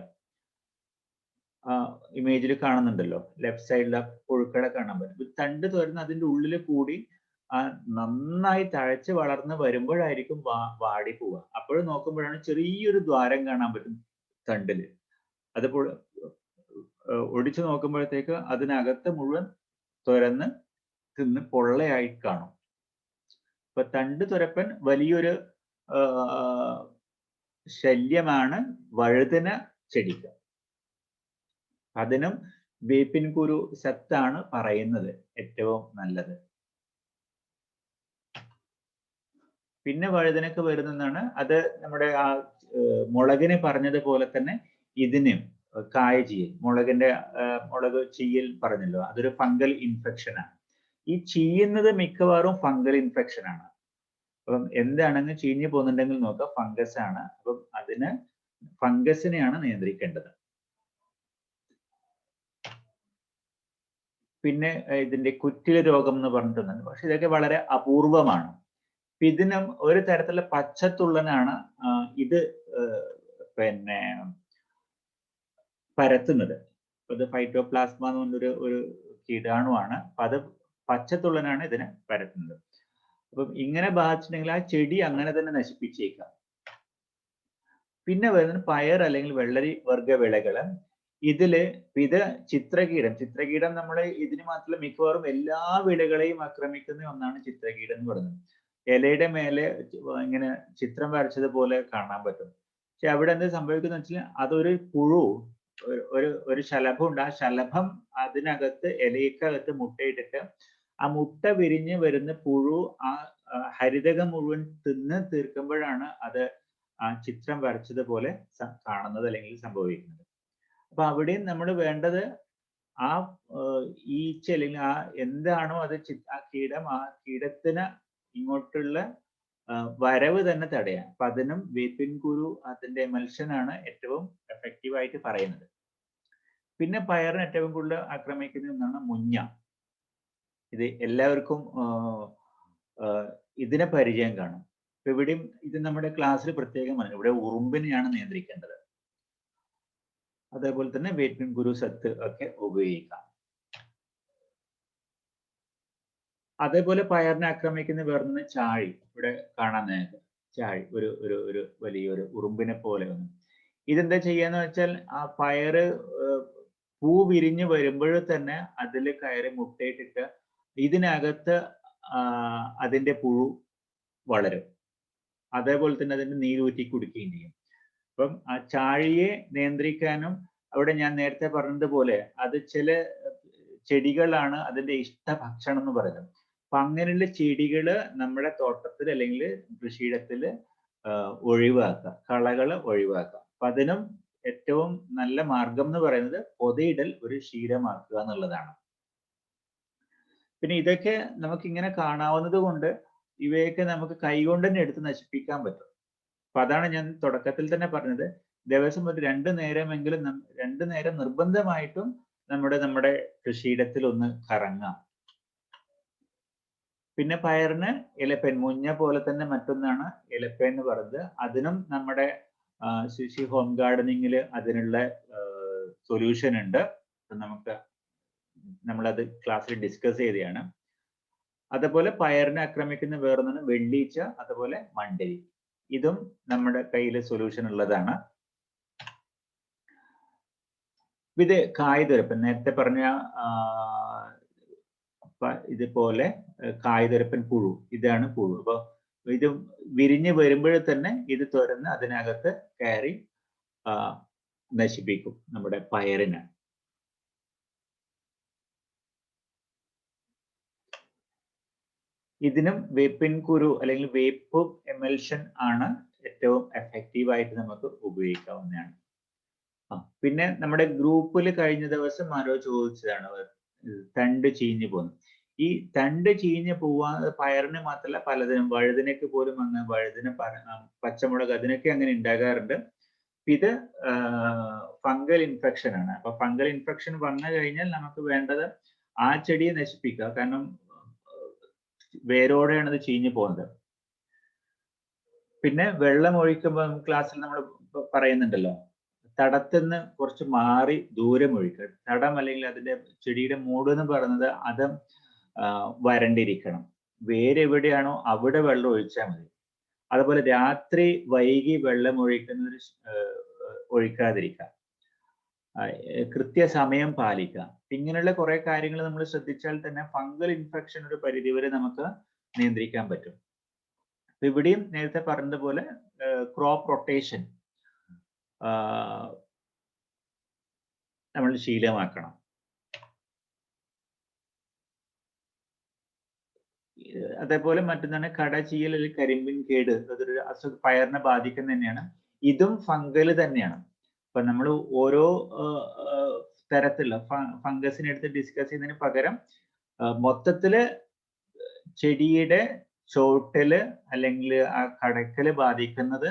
ഇമേജിൽ കാണുന്നുണ്ടല്ലോ, ലെഫ്റ്റ് സൈഡിൽ ആ പുഴുക്കളെ കാണാൻ പറ്റും. തണ്ട് തുരന്ന് അതിന്റെ ഉള്ളിൽ കൂടി നന്നായി തഴച്ച് വളർന്ന് വരുമ്പോഴായിരിക്കും വാടി പോവുക. അപ്പോഴും നോക്കുമ്പോഴാണ് ചെറിയൊരു ദ്വാരം കാണാൻ പറ്റും തണ്ടില്. അത് ഒടിച്ചു നോക്കുമ്പോഴത്തേക്ക് അതിനകത്ത് മുഴുവൻ തുരന്ന് തിന്ന് പൊള്ളയായി കാണും. ഇപ്പൊ തണ്ട് തുരപ്പൻ വലിയൊരു ശല്യമാണ് വഴുതന ചെടിക്ക്. അതിനും വേപ്പിൻ കുരു സത്താണ് പറയുന്നത് ഏറ്റവും നല്ലത്. പിന്നെ വഴുതനക്ക് വരുന്നതാണ് അത് നമ്മുടെ ആ മുളകിനെ പറഞ്ഞതുപോലെ തന്നെ ഇതിനും കായ ചീയൽ, മുളക് ചീയൽ പറഞ്ഞല്ലോ, അതൊരു ഫംഗൽ ഇൻഫെക്ഷൻ ആണ്. ഈ ചീയുന്നത് മിക്കവാറും ഫംഗൽ ഇൻഫെക്ഷൻ ആണ്. അപ്പം എന്താണെന്ന് ചീഞ്ഞു പോകുന്നുണ്ടെങ്കിൽ നോക്കുക, ഫംഗസ് ആണ്. അപ്പം ഫംഗസിനെയാണ് നിയന്ത്രിക്കേണ്ടത്. പിന്നെ ഇതിന്റെ കുറ്റില രോഗം എന്ന് പറഞ്ഞിട്ടുണ്ട്. പക്ഷെ ഇതൊക്കെ വളരെ അപൂർവമാണ്. ഇതിനും ഒരു തരത്തിലുള്ള പച്ചത്തുള്ളനാണ് ഇത് പിന്നെ പരത്തുന്നത്. ഇത് ഫൈറ്റോപ്ലാസ്മ എന്ന് പറഞ്ഞൊരു ഒരു കീടാണുവാണ്. അപ്പൊ അത് പച്ചത്തുള്ളനാണ് ഇതിനെ പരത്തുന്നത്. അപ്പം ഇങ്ങനെ ബാധിച്ചിട്ടുണ്ടെങ്കിൽ ആ ചെടി അങ്ങനെ തന്നെ നശിപ്പിച്ചേക്കാം. പിന്നെ വരുന്നത് പയർ അല്ലെങ്കിൽ വെള്ളരി വർഗ വിളകള്. ഇതില് ഇത് ചിത്രകീടം നമ്മളെ ഇതിന് മാത്രമല്ല മിക്കവാറും എല്ലാ വിളകളെയും ആക്രമിക്കുന്ന ഒന്നാണ് ചിത്രകീടം എന്ന് പറയുന്നത്. ഇലയുടെ മേലെ ഇങ്ങനെ ചിത്രം വരച്ചതുപോലെ കാണാൻ പറ്റും. പക്ഷെ അവിടെ എന്താ സംഭവിക്കുന്നത് വെച്ചാൽ അതൊരു പുഴു, ഒരു ശലഭം ഉണ്ട്. ആ ശലഭം അതിനകത്ത് ഇലയ്ക്കകത്ത് മുട്ടയിട്ടിട്ട് ആ മുട്ട വിരിഞ്ഞ് വരുന്ന പുഴു ആ ഹരിതകം മുഴുവൻ തിന്ന് തീർക്കുമ്പോഴാണ് അത് ആ ചിത്രം വരച്ചതുപോലെ കാണുന്നത് അല്ലെങ്കിൽ സംഭവിക്കുന്നത്. അപ്പൊ അവിടെയും നമ്മൾ വേണ്ടത് ആ ഈച്ച അല്ലെങ്കിൽ ആ എന്താണോ അത് ആ കീടത്തിന് ഇങ്ങോട്ടുള്ള വരവ് തന്നെ തടയാൻ. അപ്പൊ അതിനും വേപ്പിൻ കുരു അതിന്റെ എമൽഷനാണ് ഏറ്റവും എഫക്റ്റീവ് ആയിട്ട് പറയുന്നത്. പിന്നെ പയറിന് ഏറ്റവും കൂടുതൽ ആക്രമിക്കുന്ന ഒന്നാണ് മുഞ്ഞ. ഇത് എല്ലാവർക്കും ഇതിനെ പരിചയം കാണും. ഇപ്പൊ ഇവിടെയും ഇത് നമ്മുടെ ക്ലാസ്സിൽ പ്രത്യേകമാണ്. ഇവിടെ ഉറുമ്പിനെയാണ് നിയന്ത്രിക്കേണ്ടത്. അതേപോലെ തന്നെ വേപ്പിൻ കുരു സത്ത് ഒക്കെ ഉപയോഗിക്കാം. അതേപോലെ പയറിനെ ആക്രമിക്കുന്ന വേറൊന്ന് ചാഴി. ഇവിടെ കാണാൻ നേരം ചാഴി ഒരു വലിയൊരു ഉറുമ്പിനെ പോലെ ഒന്ന്. ഇതെന്താ ചെയ്യാന്ന് വെച്ചാൽ ആ പയറ് പൂ വിരിഞ്ഞ് വരുമ്പോൾ തന്നെ അതിൽ കയറി മുട്ടയിട്ടിട്ട് ഇതിനകത്ത് അതിന്റെ പുഴു വളരും. അതേപോലെ തന്നെ അതിന്റെ നീരൂറ്റി കുടിക്കുകയും ചെയ്യും. അപ്പം ആ ചാഴിയെ നിയന്ത്രിക്കാനും അവിടെ ഞാൻ നേരത്തെ പറഞ്ഞതുപോലെ അത് ചില ചെടികളാണ് അതിന്റെ ഇഷ്ട ഭക്ഷണം എന്ന് പറയുന്നത്. അപ്പൊ അങ്ങനെയുള്ള ചെടികള് നമ്മുടെ തോട്ടത്തിൽ അല്ലെങ്കിൽ കൃഷിയിടത്തിൽ ഒഴിവാക്കുക, കളകള് ഒഴിവാക്കുക. അപ്പൊ അതിനും ഏറ്റവും നല്ല മാർഗം എന്ന് പറയുന്നത് പൊതയിടൽ ഒരു ശീലമാക്കുക എന്നുള്ളതാണ്. പിന്നെ ഇതൊക്കെ നമുക്ക് ഇങ്ങനെ കാണാവുന്നത് കൊണ്ട് ഇവയൊക്കെ നമുക്ക് കൈകൊണ്ട് തന്നെ എടുത്ത് നശിപ്പിക്കാൻ പറ്റും. അപ്പൊ അതാണ് ഞാൻ തുടക്കത്തിൽ തന്നെ പറഞ്ഞത്, ദിവസം ഒരു 2 നേരമെങ്കിലും 2 നേരം നിർബന്ധമായിട്ടും നമ്മുടെ കൃഷിയിടത്തിൽ ഒന്ന് കറങ്ങാം. പിന്നെ പയറിന് ഇലപ്പേൻ, മുഞ്ഞ പോലെ തന്നെ മറ്റൊന്നാണ് ഇലപ്പേൻ എന്ന് പറയുന്നത്. അതിനും നമ്മുടെ ശുചി ഹോം ഗാർഡനിങ്ങിൽ അതിനുള്ള സൊല്യൂഷൻ ഉണ്ട്. നമ്മളത് ക്ലാസ്സിൽ ഡിസ്കസ് ചെയ്തതാണ്. അതുപോലെ പയറിനെ ആക്രമിക്കുന്ന വേറൊന്നാണ് വെള്ളീച്ച, അതുപോലെ മണ്ടരി. ഇതും നമ്മുടെ കയ്യിൽ സൊല്യൂഷൻ ഉള്ളതാണ്. ഇത് കായ്തുരപ്പൻ, നേരത്തെ പറഞ്ഞ ഇതുപോലെ കായ്തുരപ്പൻ പുഴു, ഇതാണ് പുഴു. അപ്പൊ ഇത് വിരിഞ്ഞ് വരുമ്പോൾ തന്നെ ഇത് തുറന്ന് അതിനകത്ത് കയറി നശിപ്പിക്കും നമ്മുടെ പയറിനെ. ഇതിനും വേപ്പിൻ കുരു അല്ലെങ്കിൽ വേപ്പ് എമൽഷൻ ആണ് ഏറ്റവും എഫക്റ്റീവ് ആയിട്ട് നമുക്ക് ഉപയോഗിക്കാവുന്നതാണ്. പിന്നെ നമ്മുടെ ഗ്രൂപ്പിൽ കഴിഞ്ഞ ദിവസം ആരോ ചോദിച്ചതാണ് തണ്ട് ചീഞ്ഞു പോകുന്നത്. ഈ തണ്ട് ചീഞ്ഞു പോവാൻ പയറിന് മാത്രമല്ല പലതിനും, വഴുതിനൊക്കെ പോലും അങ്ങനെ, വഴുതിന, പച്ചമുളക് അതിനൊക്കെ അങ്ങനെ ഉണ്ടാകാറുണ്ട്. ഇത് ഫംഗൽ ഇൻഫെക്ഷൻ ആണ്. അപ്പൊ ഫംഗൽ ഇൻഫെക്ഷൻ വന്നു കഴിഞ്ഞാൽ നമുക്ക് വേണ്ടത് ആ ചെടിയെ നശിപ്പിക്കുക. കാരണം വേരോടെയാണ് അത് ചീഞ്ഞു പോകുന്നത്. പിന്നെ വെള്ളം ഒഴിക്കുമ്പോൾ ക്ലാസ്സിൽ നമ്മൾ പറയുന്നുണ്ടല്ലോ, തടത്തുനിന്ന് കുറച്ച് മാറി ദൂരം ഒഴിക്കുക. തടം അല്ലെങ്കിൽ അതിന്റെ ചെടിയുടെ മൂട് എന്ന് പറയുന്നത് അത് വരണ്ടിരിക്കണം. വേരെവിടെയാണോ അവിടെ വെള്ളം ഒഴിച്ചാൽ മതി. അതുപോലെ രാത്രി വൈകി വെള്ളം ഒഴിക്കാതിരിക്കുക. കൃത്യസമയം പാലിക്കുക. ഇങ്ങനെയുള്ള കുറെ കാര്യങ്ങൾ നമ്മൾ ശ്രദ്ധിച്ചാൽ തന്നെ ഫംഗൽ ഇൻഫെക്ഷൻ ഒരു പരിധിവരെ നമുക്ക് നിയന്ത്രിക്കാൻ പറ്റും. ഇവിടെയും നേരത്തെ പറഞ്ഞതുപോലെ ക്രോപ്പ് റൊട്ടേഷൻ നമ്മൾ ശീലമാക്കണം. അതേപോലെ മറ്റൊന്നാണ് കടചീയൽ അല്ലെങ്കിൽ കരിമ്പിൻ കേട്. അതൊരു പയറിനെ ബാധിക്കുന്ന തന്നെയാണ്. ഇതും ഫംഗല് തന്നെയാണ്. അപ്പൊ നമ്മൾ ഓരോ തരത്തിലുള്ള ഫംഗസിനെ എടുത്ത് ഡിസ്കസ് ചെയ്യുന്നതിന് പകരം മൊത്തത്തില് ചെടിയുടെ ചോട്ടില് അല്ലെങ്കിൽ ആ കടക്കല് ബാധിക്കുന്നത്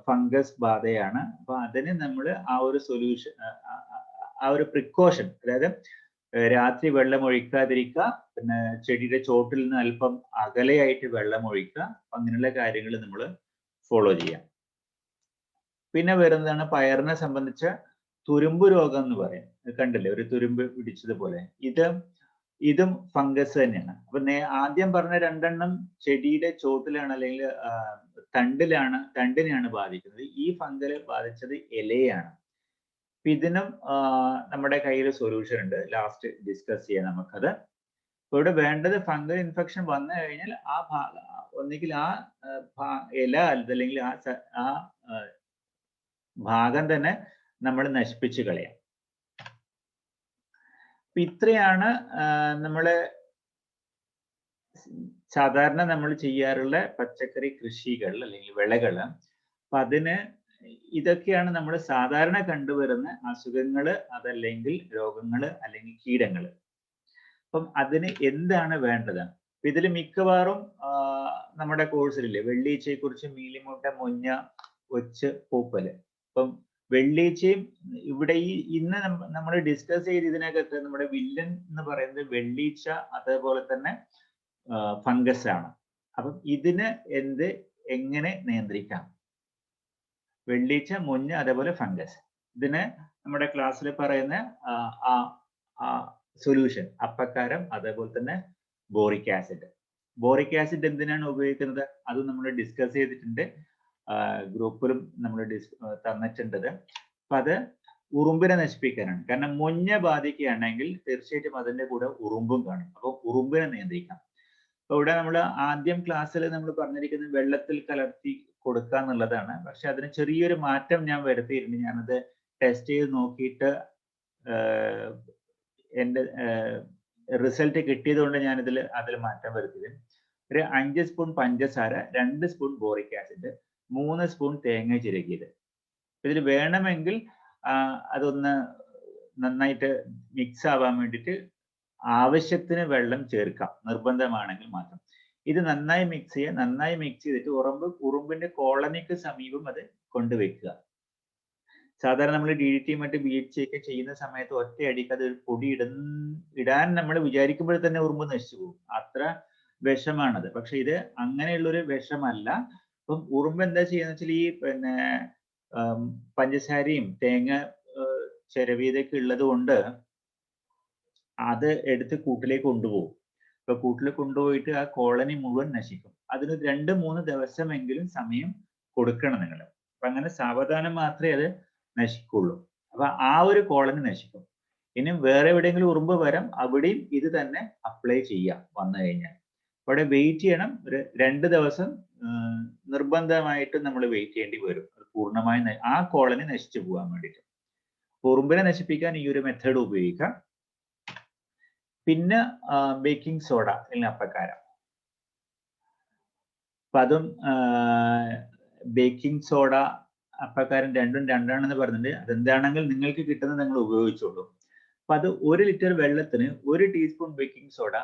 ഫംഗസ് ബാധയാണ്. അപ്പൊ അതിന് നമ്മൾ ആ ഒരു സൊല്യൂഷൻ, ആ ഒരു പ്രിക്കോഷൻ, അതായത് രാത്രി വെള്ളം ഒഴിക്കാതിരിക്കുക, പിന്നെ ചെടിയുടെ ചോട്ടിൽ നിന്ന് അല്പം അകലെയായിട്ട് വെള്ളം ഒഴിക്കുക. അങ്ങനെയുള്ള കാര്യങ്ങൾ നമ്മൾ ഫോളോ ചെയ്യാം. പിന്നെ വരുന്നതാണ് പയറിനെ സംബന്ധിച്ച തുരുമ്പ് രോഗം എന്ന് പറയും. കണ്ടില്ലേ, ഒരു തുരുമ്പ് പിടിച്ചതുപോലെ. ഇതും ഫംഗസ് തന്നെയാണ്. അപ്പൊ ആദ്യം പറഞ്ഞ രണ്ടെണ്ണം ചെടിയുടെ ചോട്ടിലാണ് അല്ലെങ്കിൽ തണ്ടിനെയാണ് ബാധിക്കുന്നത്. ഈ ഫംഗൽ ബാധിച്ചത് ഇലയാണ്. ഇതിനും നമ്മുടെ കയ്യിൽ സൊല്യൂഷൻ ഉണ്ട്, ലാസ്റ്റ് ഡിസ്കസ് ചെയ്യാം നമുക്കത്. അപ്പൊ ഇവിടെ വേണ്ടത് ഫംഗൽ ഇൻഫെക്ഷൻ വന്നു കഴിഞ്ഞാൽ ഒന്നുകിൽ ഇല അല്ലെങ്കിൽ ആ ഭാഗം തന്നെ നമ്മൾ നശിപ്പിച്ച് കളയാം. അപ്പൊ ഇത്രയാണ് നമ്മള് സാധാരണ നമ്മൾ ചെയ്യാറുള്ള പച്ചക്കറി കൃഷികൾ അല്ലെങ്കിൽ വിളകൾ. അപ്പൊ ഇതൊക്കെയാണ് നമ്മൾ സാധാരണ കണ്ടുവരുന്ന അസുഖങ്ങൾ, അതല്ലെങ്കിൽ രോഗങ്ങൾ അല്ലെങ്കിൽ കീടങ്ങൾ. അപ്പം അതിന് എന്താണ് വേണ്ടത്? ഇതിൽ മിക്കവാറും നമ്മുടെ കോഴ്സിലില്ലേ വെള്ളീച്ചയെ കുറിച്ച് മീലിമുട്ട, മുഞ്ഞ, ഒച്ച്, പൂപ്പല്. അപ്പം വെള്ളീച്ചയും ഇവിടെ ഇന്ന് നമ്മൾ ഡിസ്കസ് ചെയ്ത് ഇതിനകത്ത് നമ്മുടെ വില്ലൻ എന്ന് പറയുന്നത് വെള്ളീച്ച, അതേപോലെ തന്നെ ഫംഗസ് ആണ്. അപ്പം ഇതിന് എങ്ങനെ നിയന്ത്രിക്കാം? വെള്ളീച്ച, മുഞ്ഞ, അതേപോലെ ഫംഗസ്. ഇതിന് നമ്മുടെ ക്ലാസ്സിൽ പറയുന്ന സൊല്യൂഷൻ അപ്പക്കാരം, അതേപോലെ തന്നെ ബോറിക് ആസിഡ്. ബോറിക് ആസിഡ് എന്തിനാണ് ഉപയോഗിക്കുന്നത്? അത് നമ്മൾ ഡിസ്കസ് ചെയ്തിട്ടുണ്ട്, ഗ്രൂപ്പിലും നമ്മൾ തന്നിട്ടുണ്ട്. അപ്പൊ അത് ഉറുമ്പിനെ നശിപ്പിക്കാനാണ്. കാരണം മുഞ്ഞ ബാധിക്കുകയാണെങ്കിൽ തീർച്ചയായിട്ടും അതിന്റെ കൂടെ ഉറുമ്പും കാണും. അപ്പൊ ഉറുമ്പിനെ നിയന്ത്രിക്കാം. അപ്പൊ ഇവിടെ നമ്മൾ ആദ്യം ക്ലാസ്സിൽ നമ്മൾ പറഞ്ഞിരിക്കുന്നത് വെള്ളത്തിൽ കലർത്തി കൊടുക്കുക എന്നുള്ളതാണ്. പക്ഷെ അതിന് ചെറിയൊരു മാറ്റം ഞാൻ വരുത്തിയിട്ടുണ്ട്. ഞാനത് ടെസ്റ്റ് ചെയ്ത് നോക്കിയിട്ട് എൻ്റെ റിസൾട്ട് കിട്ടിയത് കൊണ്ട് ഞാനിതിൽ അതിൽ മാറ്റം വരുത്തിയത്. ഒരു 5 സ്പൂൺ പഞ്ചസാര, 2 സ്പൂൺ ബോറിക് ആസിഡ്, 3 സ്പൂൺ തേങ്ങ ചിരകിയത്. ഇതിൽ വേണമെങ്കിൽ അതൊന്ന് നന്നായിട്ട് മിക്സ് ആവാൻ വേണ്ടിയിട്ട് ആവശ്യത്തിന് വെള്ളം ചേർക്കാം, നിർബന്ധമാണെങ്കിൽ മാത്രം. ഇത് നന്നായി മിക്സ് ചെയ്യുക. നന്നായി മിക്സ് ചെയ്തിട്ട് ഉറുമ്പിന്റെ കോളനിക്ക് സമീപം അത് കൊണ്ടുവയ്ക്കുക. സാധാരണ നമ്മൾ DDT മറ്റ് BHA ഒക്കെ ചെയ്യുന്ന സമയത്ത് ഒറ്റയടിക്ക് അത് പൊടി ഇടാൻ നമ്മൾ വിചാരിക്കുമ്പോൾ തന്നെ ഉറുമ്പ് നശിച്ചു പോകും. അത്ര വിഷമാണത്. പക്ഷെ ഇത് അങ്ങനെയുള്ളൊരു വിഷമല്ല. അപ്പം ഉറുമ്പ് എന്താ ചെയ്യുന്ന വെച്ചാൽ ഈ പഞ്ചസാരയും തേങ്ങ ചിരവിയതൊക്കെ ഉള്ളത് കൊണ്ട് അത് എടുത്ത് കൂട്ടിലേക്ക് കൊണ്ടുപോകും. ഇപ്പൊ കൂട്ടിൽ കൊണ്ടുപോയിട്ട് ആ കോളനി മുഴുവൻ നശിക്കും. അതിന് 2-3 ദിവസമെങ്കിലും സമയം കൊടുക്കണം നിങ്ങൾ. അപ്പൊ അങ്ങനെ സാവധാനം മാത്രമേ അത് നശിക്കുള്ളൂ. അപ്പൊ ആ ഒരു കോളനി നശിക്കും. ഇനി വേറെ എവിടെയെങ്കിലും ഉറുമ്പ് വരാം, അവിടെയും ഇത് തന്നെ അപ്ലൈ ചെയ്യാം വന്നു കഴിഞ്ഞാൽ. അവിടെ വെയിറ്റ് ചെയ്യണം. ഒരു 2 ദിവസം നിർബന്ധമായിട്ട് നമ്മൾ വെയിറ്റ് ചെയ്യേണ്ടി വരും, അത് പൂർണ്ണമായി ആ കോളനി നശിച്ചു പോകാൻ വേണ്ടിയിട്ട്. ഉറുമ്പിനെ നശിപ്പിക്കാൻ ഈ ഒരു മെത്തേഡ് ഉപയോഗിക്കാം. പിന്നെ ബേക്കിംഗ് സോഡ അല്ലെങ്കിൽ അപ്പക്കാരം. അപ്പൊ അതും ബേക്കിംഗ് സോഡ, അപ്പക്കാരം രണ്ടും രണ്ടാണെന്ന് പറഞ്ഞിട്ടുണ്ട്. അതെന്താണെങ്കിൽ നിങ്ങൾക്ക് കിട്ടുന്നത് നിങ്ങൾ ഉപയോഗിച്ചോളൂ. അപ്പൊ അത് 1 ലിറ്റർ വെള്ളത്തിന് 1 ടീസ്പൂൺ ബേക്കിംഗ് സോഡ,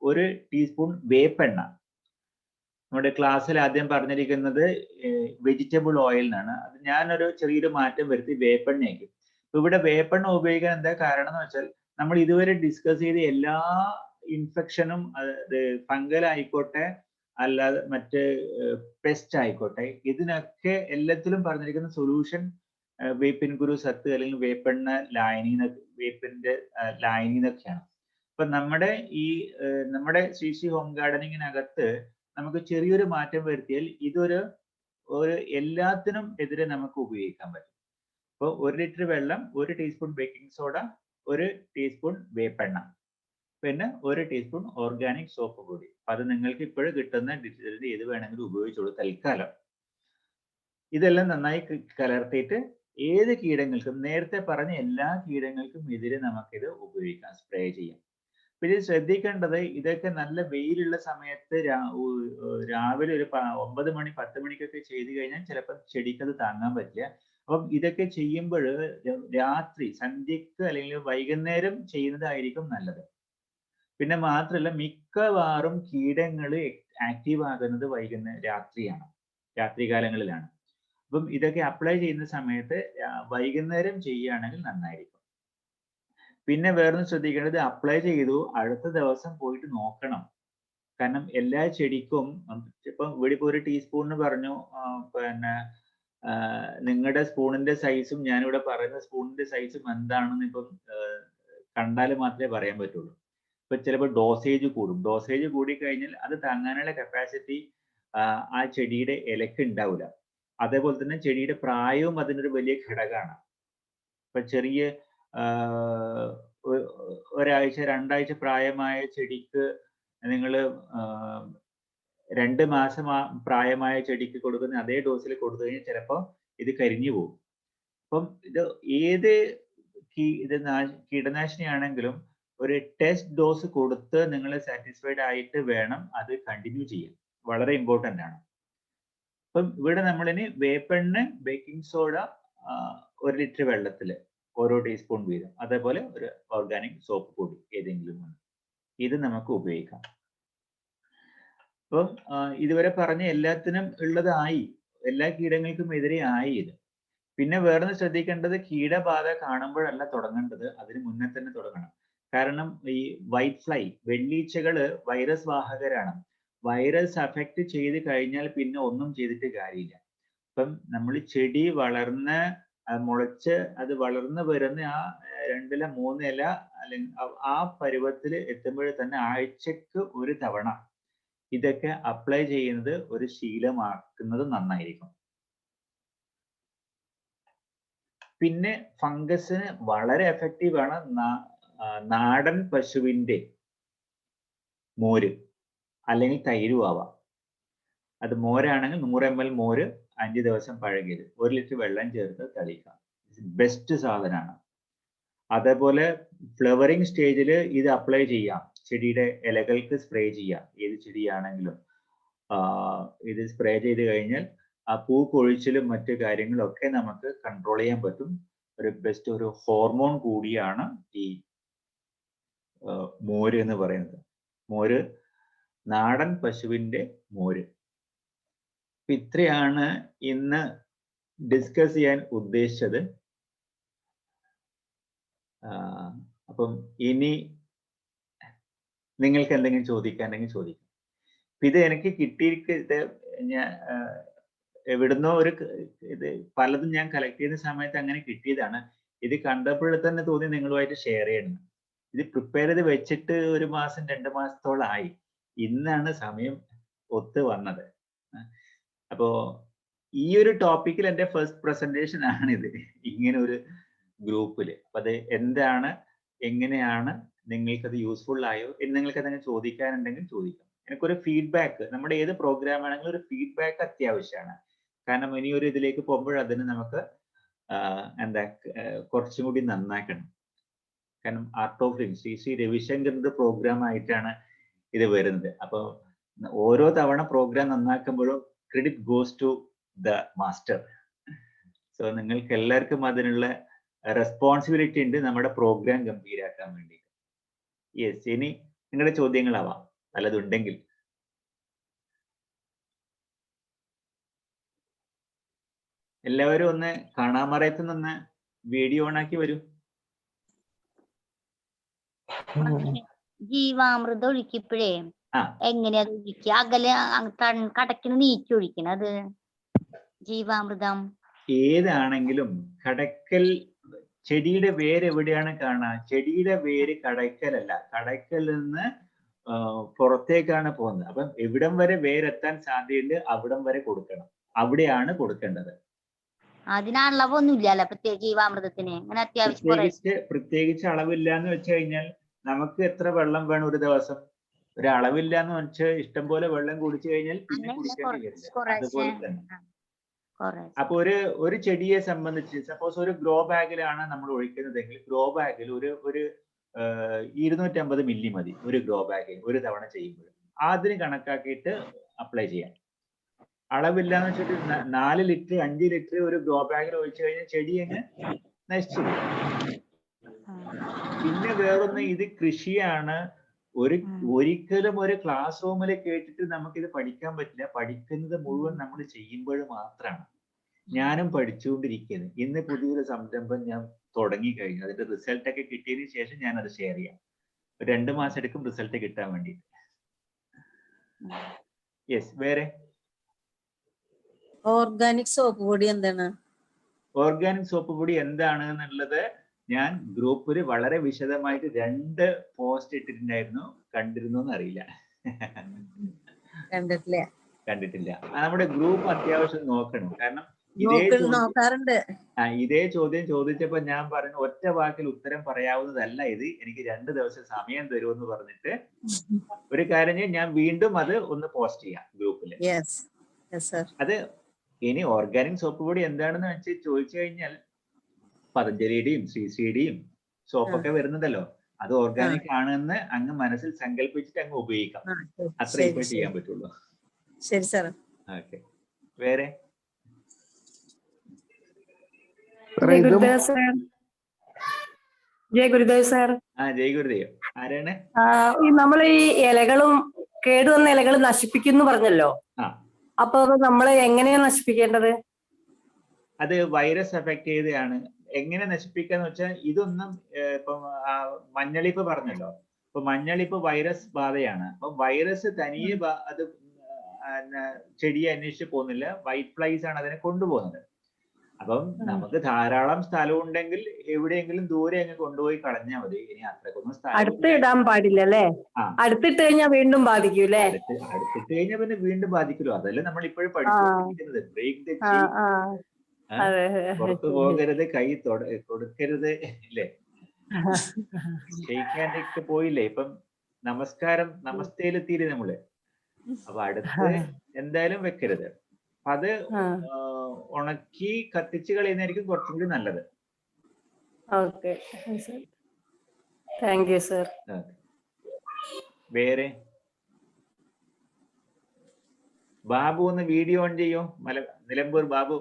1 ടീസ്പൂൺ വേപ്പെണ്ണ. നമ്മുടെ ക്ലാസ്സിൽ ആദ്യം പറഞ്ഞിരിക്കുന്നത് വെജിറ്റബിൾ ഓയിൽ എന്നാണ്. അത് ഞാനൊരു ചെറിയൊരു മാറ്റം വരുത്തി വേപ്പെണ്ണയ്ക്ക്. ഇവിടെ വേപ്പെണ്ണ ഉപയോഗിക്കാൻ എന്താ കാരണം എന്ന് വെച്ചാൽ നമ്മൾ ഇതുവരെ ഡിസ്കസ് ചെയ്ത എല്ലാ ഇൻഫെക്ഷനും, ഫംഗൽ ആയിക്കോട്ടെ അല്ലാതെ മറ്റ് പെസ്റ്റ് ആയിക്കോട്ടെ, ഇതിനൊക്കെ എല്ലാത്തിലും പറഞ്ഞിരിക്കുന്ന സൊല്യൂഷൻ വേപ്പിൻ കുരു സത്ത് അല്ലെങ്കിൽ വേപ്പിന്റെ ലായനി എന്നൊക്കെയാണ്. അപ്പൊ നമ്മുടെ ശ്രീ ഹോം ഗാർഡനിങ്ങിനകത്ത് നമുക്ക് ചെറിയൊരു മാറ്റം വരുത്തിയാൽ ഇതൊരു എല്ലാത്തിനും എതിരെ നമുക്ക് ഉപയോഗിക്കാൻ പറ്റും. അപ്പോൾ 1 ലിറ്റർ വെള്ളം, 1 ടീസ്പൂൺ ബേക്കിംഗ് സോഡ, 1 ടീസ്പൂൺ വേപ്പെണ്ണ, പിന്നെ 1 ടീസ്പൂൺ ഓർഗാനിക് സോപ്പ് പൊടി. അത് നിങ്ങൾക്ക് ഇപ്പോഴും കിട്ടുന്ന ഡിറ്റർജന്റ് ഏത് വേണമെങ്കിലും ഉപയോഗിച്ചോളൂ തൽക്കാലം. ഇതെല്ലാം നന്നായി കലർത്തിയിട്ട് ഏത് കീടങ്ങൾക്കും, നേരത്തെ പറഞ്ഞ എല്ലാ കീടങ്ങൾക്കും എതിരെ നമുക്കിത് ഉപയോഗിക്കാം, സ്പ്രേ ചെയ്യാം. പിന്നെ ശ്രദ്ധിക്കേണ്ടത്, ഇതൊക്കെ നല്ല വെയിലുള്ള സമയത്ത് രാവിലെ ഒരു 9 മണി 10 മണിക്കൊക്കെ ചെയ്തു കഴിഞ്ഞാൽ ചിലപ്പോൾ ചെടിക്ക് അത് താങ്ങാൻ പറ്റില്ല. അപ്പം ഇതൊക്കെ ചെയ്യുമ്പോൾ രാത്രി സന്ധ്യക്ക് അല്ലെങ്കിൽ വൈകുന്നേരം ചെയ്യുന്നതായിരിക്കും നല്ലത്. പിന്നെ മാത്രമല്ല, മിക്കവാറും കീടങ്ങൾ ആക്റ്റീവ് ആകുന്നത് രാത്രികാലങ്ങളിലാണ്. അപ്പം ഇതൊക്കെ അപ്ലൈ ചെയ്യുന്ന സമയത്ത് വൈകുന്നേരം ചെയ്യുകയാണെങ്കിൽ നന്നായിരിക്കും. പിന്നെ വേറൊന്ന് ശ്രദ്ധിക്കേണ്ടത്, അപ്ലൈ ചെയ്തു അടുത്ത ദിവസം പോയിട്ട് നോക്കണം. കാരണം എല്ലാ ചെടിക്കും ഇപ്പം ഇവിടെ ഇപ്പോൾ ഒരു ടീസ്പൂണിന് പറഞ്ഞു, പിന്നെ നിങ്ങളുടെ സ്പൂണിന്റെ സൈസും ഞാനിവിടെ പറയുന്ന സ്പൂണിന്റെ സൈസും എന്താണെന്ന് ഇപ്പം കണ്ടാൽ മാത്രമേ പറയാൻ പറ്റുള്ളൂ. ഇപ്പൊ ചിലപ്പോൾ ഡോസേജ് കൂടും. ഡോസേജ് കൂടി കഴിഞ്ഞാൽ അത് താങ്ങാനുള്ള കപ്പാസിറ്റി ആ ചെടിയുടെ ഇലക്ക് ഉണ്ടാവില്ല. അതേപോലെ തന്നെ ചെടിയുടെ പ്രായവും അതിനൊരു വലിയ ഘടകമാണ്. ഇപ്പൊ ചെറിയ ഒരാഴ്ച 2 ആഴ്ച പ്രായമായ ചെടിക്ക് നിങ്ങൾ 2 മാസം പ്രായമായ ചെടിക്ക് കൊടുക്കുന്ന അതേ ഡോസിൽ കൊടുത്തു കഴിഞ്ഞാൽ ചിലപ്പോൾ ഇത് കരിഞ്ഞു പോകും. അപ്പം ഇത് ഏത് കീടനാശിനിയാണെങ്കിലും ഒരു ടെസ്റ്റ് ഡോസ് കൊടുത്ത് നിങ്ങൾ സാറ്റിസ്ഫൈഡ് ആയിട്ട് വേണം അത് കണ്ടിന്യൂ ചെയ്യാൻ. വളരെ ഇമ്പോർട്ടൻ്റ് ആണ്. അപ്പം ഇവിടെ നമ്മളിനി വേപ്പെണ്ണ, ബേക്കിംഗ് സോഡ 1 ലിറ്റർ വെള്ളത്തിൽ ഓരോ ടീസ്പൂൺ വീതം, അതേപോലെ ഒരു ഓർഗാനിക് സോപ്പ് പൊടി ഏതെങ്കിലും ആണ്, ഇത് നമുക്ക് ഉപയോഗിക്കാം. അപ്പം ഇതുവരെ പറഞ്ഞ എല്ലാത്തിനും ഉള്ളതായി, എല്ലാ കീടങ്ങൾക്കും എതിരെ ആയി ഇത്. പിന്നെ വേറൊന്ന് ശ്രദ്ധിക്കേണ്ടത്, കീടബാധ കാണുമ്പോഴല്ല തുടങ്ങേണ്ടത്, അതിന് മുന്നേ തന്നെ തുടങ്ങണം. കാരണം ഈ വൈറ്റ് ഫ്ലൈ, വെള്ളീച്ചകള് വൈറസ് വാഹകരാണ്. വൈറസ് അഫക്റ്റ് ചെയ്ത് കഴിഞ്ഞാൽ പിന്നെ ഒന്നും ചെയ്തിട്ട് കാര്യമില്ല. അപ്പം നമ്മൾ ചെടി വളർന്ന് മുളച്ച് അത് വളർന്ന് വരുന്ന ആ 2 ഇല 3 ഇല അല്ലെങ്കിൽ ആ പരുവത്തിൽ എത്തുമ്പോൾ തന്നെ ആഴ്ചക്ക് ഒരു തവണ ഇതൊക്കെ അപ്ലൈ ചെയ്യുന്നത് ഒരു ശീലമാക്കുന്നത് നന്നായിരിക്കും. പിന്നെ ഫംഗസിന് വളരെ എഫക്റ്റീവ് ആണ് നാടൻ പശുവിന്റെ മോര് അല്ലെങ്കിൽ തൈരും ആവാം. അത് മോരാണെങ്കിൽ 100 ml മോര് 5 ദിവസം പഴകിയത് 1 ലിറ്റർ വെള്ളം ചേർത്ത് തളിക്കാം. ബെസ്റ്റ് സാധനമാണ്. അതേപോലെ ഫ്ലവറിങ് സ്റ്റേജിൽ ഇത് അപ്ലൈ ചെയ്യാം. ചെടിയുടെ ഇലകൾക്ക് സ്പ്രേ ചെയ്യാം. ഏത് ചെടിയാണെങ്കിലും ഇത് സ്പ്രേ ചെയ്ത് കഴിഞ്ഞാൽ ആ പൂ കൊഴിച്ചിലും മറ്റു കാര്യങ്ങളും ഒക്കെ നമുക്ക് കൺട്രോൾ ചെയ്യാൻ പറ്റും. ഒരു ബെസ്റ്റ് ഒരു ഹോർമോൺ കൂടിയാണ് ഈ മോര് എന്ന് പറയുന്നത്. മോര്, നാടൻ പശുവിന്റെ മോര്. ഇത്രയാണ് ഇന്ന് ഡിസ്കസ് ചെയ്യാൻ ഉദ്ദേശിച്ചത്. അപ്പം ഇനി നിങ്ങൾക്ക് എന്തെങ്കിലും ചോദിക്കാനെങ്കിൽ ചോദിക്കാം. ഇത് എനിക്ക് കിട്ടിയിരിക്കുന്നത് ഞാൻ എവിടുന്നോ ഇത് പലതും ഞാൻ കളക്ട് ചെയ്യുന്ന സമയത്ത് അങ്ങനെ കിട്ടിയതാണ്. ഇത് കണ്ടപ്പോൾ തന്നെ തോന്നി നിങ്ങളുമായിട്ട് ഷെയർ ചെയ്യണം. ഇത് പ്രിപ്പയർ ചെയ്ത് വെച്ചിട്ട് 1 മാസം 2 മാസത്തോളമായി. ഇന്നാണ് സമയം ഒത്തു വന്നത്. അപ്പോ ഈ ഒരു ടോപ്പിക്കിൽ എൻ്റെ ഫസ്റ്റ് പ്രസന്റേഷൻ ആണിത്, ഇങ്ങനെ ഒരു ഗ്രൂപ്പിൽ. അപ്പൊ അത് എന്താണ്, എങ്ങനെയാണ്, നിങ്ങൾക്കത് യൂസ്ഫുൾ ആയോ, നിങ്ങൾക്ക് എന്തെങ്കിലും ചോദിക്കാനുണ്ടെങ്കിൽ ചോദിക്കാം. എനിക്കൊരു ഫീഡ്ബാക്ക്, നമ്മുടെ ഏത് പ്രോഗ്രാം ആണെങ്കിലും ഒരു ഫീഡ്ബാക്ക് അത്യാവശ്യമാണ്. കാരണം ഇനി ഒരു ഇതിലേക്ക് പോകുമ്പോൾ അതിന് നമുക്ക് കുറച്ചും കൂടി നന്നാക്കണം. കാരണം ആർട്ട് ഓഫ് ലിവിങ് ശ്രീ രവിശങ്കറിന്റെ പ്രോഗ്രാം ആയിട്ടാണ് ഇത് വരുന്നത്. അപ്പോൾ ഓരോ തവണ പ്രോഗ്രാം നന്നാക്കുമ്പോഴും credit goes to the master. So നിങ്ങൾക്ക് എല്ലാവർക്കും അതിനുള്ള റെസ്പോൺസിബിലിറ്റി ഉണ്ട് നമ്മുടെ പ്രോഗ്രാം ഗംഭീരാക്കാൻ വേണ്ടി. യെസ്, ഇനി നിങ്ങളുടെ ചോദ്യങ്ങളാവാം പലതുണ്ടെങ്കിൽ. എല്ലാവരും ഒന്ന് കാണാമറയത്ത് നിന്ന് വീഡിയോ ഓൺ ആക്കി വരൂ. ജീവാമൃതം ഒഴിക്കപ്പോഴേ എങ്ങനെയാ ഒഴിക്കുക? അകലെ കടക്കിന് നീക്കി ഒഴിക്കണം അത് ജീവാമൃതം ഏതാണെങ്കിലും. കടക്കൽ ചെടിയുടെ വേര് എവിടെയാണ് കാണുക? ചെടിയുടെ വേര് കടക്കലല്ല, കടക്കൽ നിന്ന് പുറത്തേക്കാണ് പോകുന്നത്. അപ്പം എവിടം വരെ വേരെത്താൻ സാധ്യതയുണ്ട് അവിടം വരെ കൊടുക്കണം, അവിടെയാണ് കൊടുക്കേണ്ടത്. അതിന് അളവൊന്നുമില്ലല്ലോ പ്രത്യേകിച്ച് ജീവാമൃതത്തിന്? അങ്ങനെ അത്യാവശ്യം പ്രത്യേകിച്ച് അളവില്ല എന്ന് വെച്ച് കഴിഞ്ഞാൽ നമുക്ക് എത്ര വെള്ളം വേണം ഒരു ദിവസം? ഒരു അളവില്ല എന്ന് വെച്ചാൽ ഇഷ്ടംപോലെ വെള്ളം കുടിച്ചു കഴിഞ്ഞാൽ പിന്നെ കുടിക്കേണ്ടി വരില്ല. അതുപോലെ തന്നെ അപ്പൊ ഒരു ചെടിയെ സംബന്ധിച്ച് സപ്പോസ് ഒരു ഗ്രോ ബാഗിലാണ് നമ്മൾ ഒഴിക്കുന്നതെങ്കിൽ ഗ്രോ ബാഗിൽ ഒരു 250 മില്ലി മതി ഒരു ഗ്രോ ബാഗിൽ ഒരു തവണ ചെയ്യുമ്പോൾ. അതിന് കണക്കാക്കിയിട്ട് അപ്ലൈ ചെയ്യാം. അളവില്ലാന്ന് വെച്ചിട്ട് 4 ലിറ്റർ 5 ലിറ്റർ ഒരു ഗ്രോ ബാഗിൽ ഒഴിച്ചു കഴിഞ്ഞാൽ ചെടി അങ്ങ് നശിച്ചു പോകും. പിന്നെ വേറൊന്ന്, ഇത് കൃഷിയാണ്. ഒരിക്കലും ഒരു ക്ലാസ് റൂമിൽ കേട്ടിട്ട് നമുക്കിത് പഠിക്കാൻ പറ്റില്ല. പഠിക്കുന്നത് മുഴുവൻ നമ്മൾ ചെയ്യുമ്പോൾ മാത്രമാണ്. ഞാനും പഠിച്ചുകൊണ്ടിരിക്കുന്നത്. ഇന്ന് പുതിയൊരു സംരംഭം ഞാൻ തുടങ്ങി കഴിഞ്ഞു. അതിന്റെ റിസൾട്ട് ഒക്കെ കിട്ടിയതിന് ശേഷം ഞാൻ അത് ഷെയർ ചെയ്യാം. 2 മാസം എടുക്കും റിസൾട്ട് കിട്ടാൻ വേണ്ടിയിട്ട്. യെസ്, വേറെ ഓർഗാനിക് സോപ്പ് പൊടി എന്താണ്? ഓർഗാനിക് സോപ്പ് പൊടി എന്താണ് എന്നുള്ളത് ഞാൻ ഗ്രൂപ്പിൽ വളരെ വിശദമായിട്ട് 2 പോസ്റ്റ് ഇട്ടിട്ടുണ്ടായിരുന്നു. കണ്ടിരുന്നു എന്നറിയില്ല. കണ്ടിട്ടില്ല. നമ്മുടെ ഗ്രൂപ്പ് അത്യാവശ്യം നോക്കണം. കാരണം ഇതേ ചോദ്യം ചോദിച്ചപ്പോ ഞാൻ പറഞ്ഞു ഒറ്റ വാക്കിൽ ഉത്തരം പറയാവുന്നതല്ല ഇത്, എനിക്ക് 2 ദിവസം സമയം തരുമെന്ന് പറഞ്ഞിട്ട് ഒരു കാര്യം ഞാൻ വീണ്ടും അത് ഒന്ന് പോസ്റ്റ് ചെയ്യാം ഗ്രൂപ്പിൽ. അത് ഇനി ഓർഗാനിക് സോപ്പ് പൊടി എന്താണെന്ന് വെച്ച് ചോദിച്ചു കഴിഞ്ഞാൽ പതഞ്ജലിയുടെയും ശ്രീശ്രീയുടെയും സോപ്പൊക്കെ വരുന്നുണ്ടല്ലോ, അത് ഓർഗാനിക് ആണെന്ന് അങ്ങ് മനസ്സിൽ സങ്കല്പിച്ചിട്ട് അങ്ങ് ഉപയോഗിക്കാം. അത്ര ഇപ്പൊ ചെയ്യാൻ പറ്റുള്ളൂ. ശരി സാർ. ഓക്കെ, വേറെ ജയ് ഗുരുദേവ് സാർ. ജയ് ഗുരുദേവ് സാർ. ജയ് ഗുരുദേവ്. ആരാണ്? നമ്മൾ ഈ ഇലകളും കേടുവന്ന ഇലകൾ നശിപ്പിക്കുന്നു പറഞ്ഞല്ലോ, അപ്പൊ നമ്മൾ എങ്ങനെയാണ് നശിപ്പിക്കേണ്ടത്? അത് വൈറസ് എഫക്ട് ചെയ്തതാണ്. എങ്ങനെ നശിപ്പിക്കാന്ന് വെച്ചാൽ ഇതൊന്നും ഇപ്പം മഞ്ഞളിപ്പ് പറഞ്ഞല്ലോ, ഇപ്പൊ മഞ്ഞളിപ്പ് വൈറസ് ബാധയാണ്. അപ്പൊ വൈറസ് തനിയെ അത് ചെടിയെ അന്വേഷിച്ച് പോകുന്നില്ല, വൈറ്റ് ഫ്ലൈസ് ആണ് അതിനെ കൊണ്ടുപോകുന്നത്. അപ്പം നമുക്ക് ധാരാളം സ്ഥലം ഉണ്ടെങ്കിൽ എവിടെയെങ്കിലും ദൂരെ അങ്ങ് കൊണ്ടുപോയി കളഞ്ഞാൽ മതി. ഇനി അത്രക്കൊന്നും സ്ഥലം അടുത്ത് ഇടാൻ പാടില്ല അല്ലേ? അടുത്തിട്ട് കഴിഞ്ഞാൽ വീണ്ടും ബാധിക്കൂലേ? അടുത്തിട്ട് കഴിഞ്ഞാൽ പിന്നെ വീണ്ടും ബാധിക്കുമല്ലോ. അതല്ലേ നമ്മൾ ഇപ്പോഴും പഠിച്ചുകൊണ്ടിരിക്കുന്നത്. ബ്രേക്ക് ദ ചെയിൻ, പുറത്തു പോകരുത്, കൈ കൊടുക്കരുത് ഇല്ലേ? ഷെയ്ക്കാൻഡൊക്കെ പോയില്ലേ, ഇപ്പം നമസ്കാരം നമസ്തയിലെത്തിയില്ലേ നമ്മള്. അപ്പൊ അടുത്ത് എന്തായാലും വെക്കരുത്. അത് ഉണക്കി കത്തിച്ച് കളയുന്നതായിരിക്കും കുറച്ചും കൂടി നല്ലത്. വേറെ ബാബു ഒന്ന് വീഡിയോ ഓൺ ചെയ്യോ? നിലമ്പൂർ ബാബു.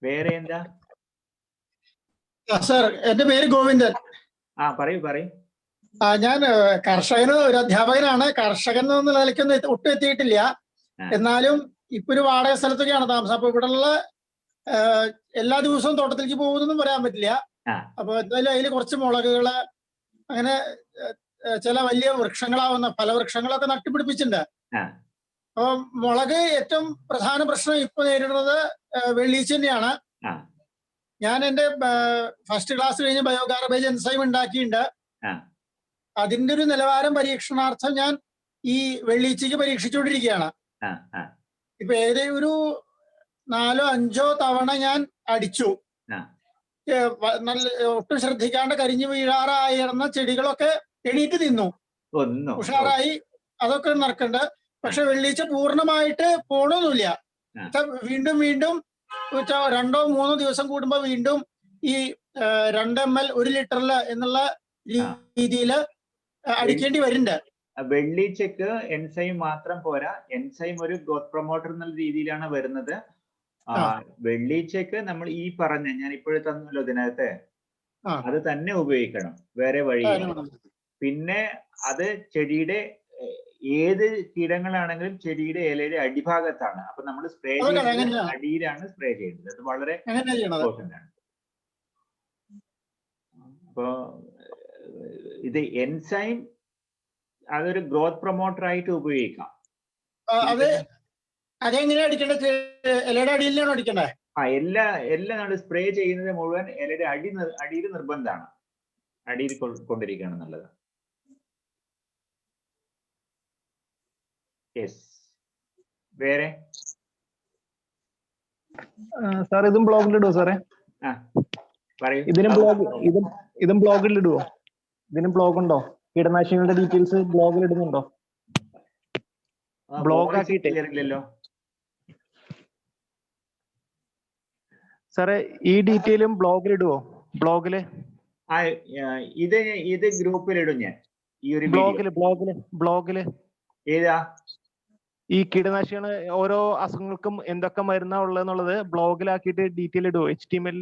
വേറെ എന്താ? സാർ, എന്റെ പേര് ഗോവിന്ദൻ. പറയൂ. ഞാൻ കർഷകന് ഒരു അധ്യാപകനാണ്. കർഷകൻ എന്നുള്ള നിലയ്ക്കൊന്നും ഒട്ടും എത്തിയിട്ടില്ല. എന്നാലും ഇപ്പൊ ഒരു വാടക സ്ഥലത്തൊക്കെയാണ് താമസം. അപ്പൊ ഇവിടെയുള്ള എല്ലാ ദിവസവും തോട്ടത്തിലേക്ക് പോകുന്നൊന്നും പറയാൻ പറ്റില്ല. അപ്പൊ എന്തായാലും അതിൽ കുറച്ച് മുളകുകള്, അങ്ങനെ ചില വലിയ വൃക്ഷങ്ങളാവുന്ന ഫലവൃക്ഷങ്ങളൊക്കെ നട്ടുപിടിപ്പിച്ചിട്ടുണ്ട്. അപ്പൊ മുളക് ഏറ്റവും പ്രധാന പ്രശ്നം ഇപ്പൊ നേരിടുന്നത് വെള്ളീച്ച തന്നെയാണ്. ഞാൻ എന്റെ ഫസ്റ്റ് ക്ലാസ് കഴിഞ്ഞ് ബയോഗാർബേജ് എൻസൈം ഉണ്ടാക്കിയിട്ടുണ്ട്. അതിന്റെ ഒരു നിലവാരം പരീക്ഷണാർത്ഥം ഞാൻ ഈ വെള്ളീച്ചയ്ക്ക് പരീക്ഷിച്ചുകൊണ്ടിരിക്കുകയാണ്. ഇപ്പൊ ഒരു 4-5 തവണ ഞാൻ അടിച്ചു. നല്ല ഒട്ടും ശ്രദ്ധിക്കാണ്ട് കരിഞ്ഞു വീഴാറായിരുന്ന ചെടികളൊക്കെ എണീറ്റ് തിന്നു, ഉഷാറായി. അതൊക്കെ നടക്കണ്ട്. പക്ഷെ വെള്ളീച്ച പൂർണ്ണമായിട്ട് പോണൊന്നുമില്ല. വീണ്ടും 2-3 ദിവസം കൂടുമ്പോ വീണ്ടും ഈ 2 ml 1 ലിറ്ററില് എന്നുള്ള രീതിയിൽ അടിക്കേണ്ടി വരുന്നുണ്ട്. വെള്ളീച്ചക്ക് എൻസൈം മാത്രം പോരാ, എൻസൈം ഒരു ഗ്രോത്ത് പ്രൊമോട്ടർ എന്നുള്ള രീതിയിലാണ് വരുന്നത്. വെള്ളീച്ചക്ക് നമ്മൾ ഈ പറഞ്ഞ ഞാൻ ഇപ്പോഴും തന്നല്ലോ ഇതിനകത്ത്, അത് തന്നെ ഉപയോഗിക്കണം, വേറെ വഴിയില്ല. പിന്നെ അത് ചെടിയുടെ ഏത് കീടങ്ങളാണെങ്കിലും ചെടിയുടെ ഇലയുടെ അടിഭാഗത്താണ്. അപ്പൊ നമ്മൾ സ്പ്രേ ചെയ്യുന്നത് അടിയിലാണ് സ്പ്രേ ചെയ്യുന്നത്. അത് വളരെ ഇമ്പോർട്ടന്റ് ആണ്. അപ്പോ ഇത് എൻസൈം അതൊരു ഗ്രോത്ത് പ്രൊമോട്ടർ ആയിട്ട് ഉപയോഗിക്കാം. അതെങ്ങനെയാ അടിക്കേണ്ടത്? ഇലയുടെ അടിയിലാണോ അടിക്കണ്ടേ? എല്ലാം നമ്മൾ സ്പ്രേ ചെയ്യുന്നത് മുഴുവൻ ഇലയുടെ അടിയിൽ നിർബന്ധമാണ്, അടിയിൽ കൊണ്ടിരിക്കണം എന്നുള്ളത്. യെസ്, വേറെ സാർ ഇതും ബ്ലോഗിലിടുവോ സാറേ? പറയൂ. ഇതും ബ്ലോഗിലിടുവോ? ഇതിനും ബ്ലോഗ് ഉണ്ടോ? കീടനാശിനികളുടെ ഡീറ്റെയിൽസ് ബ്ലോഗിൽ ഇടുന്നുണ്ടോ? ബ്ലോഗ് ആക്കിയിട്ടില്ലല്ലോ സാറേ. ഈ ഡീറ്റെയിലും ബ്ലോഗിൽ ഇടുവോ? ബ്ലോഗില് ഇത് ഗ്രൂപ്പിൽ ഇടും ഞാൻ. ഈ ഒരു ബ്ലോഗില് ഏതാ? ഈ കീടനാശിനികൾ ഓരോ അസുഖങ്ങൾക്കും എന്തൊക്കെ മരുന്നാ ഉള്ളതെന്നുള്ളത് ബ്ലോഗിലാക്കിയിട്ട് ഡീറ്റെയിൽ ഇടുവോ? HTML?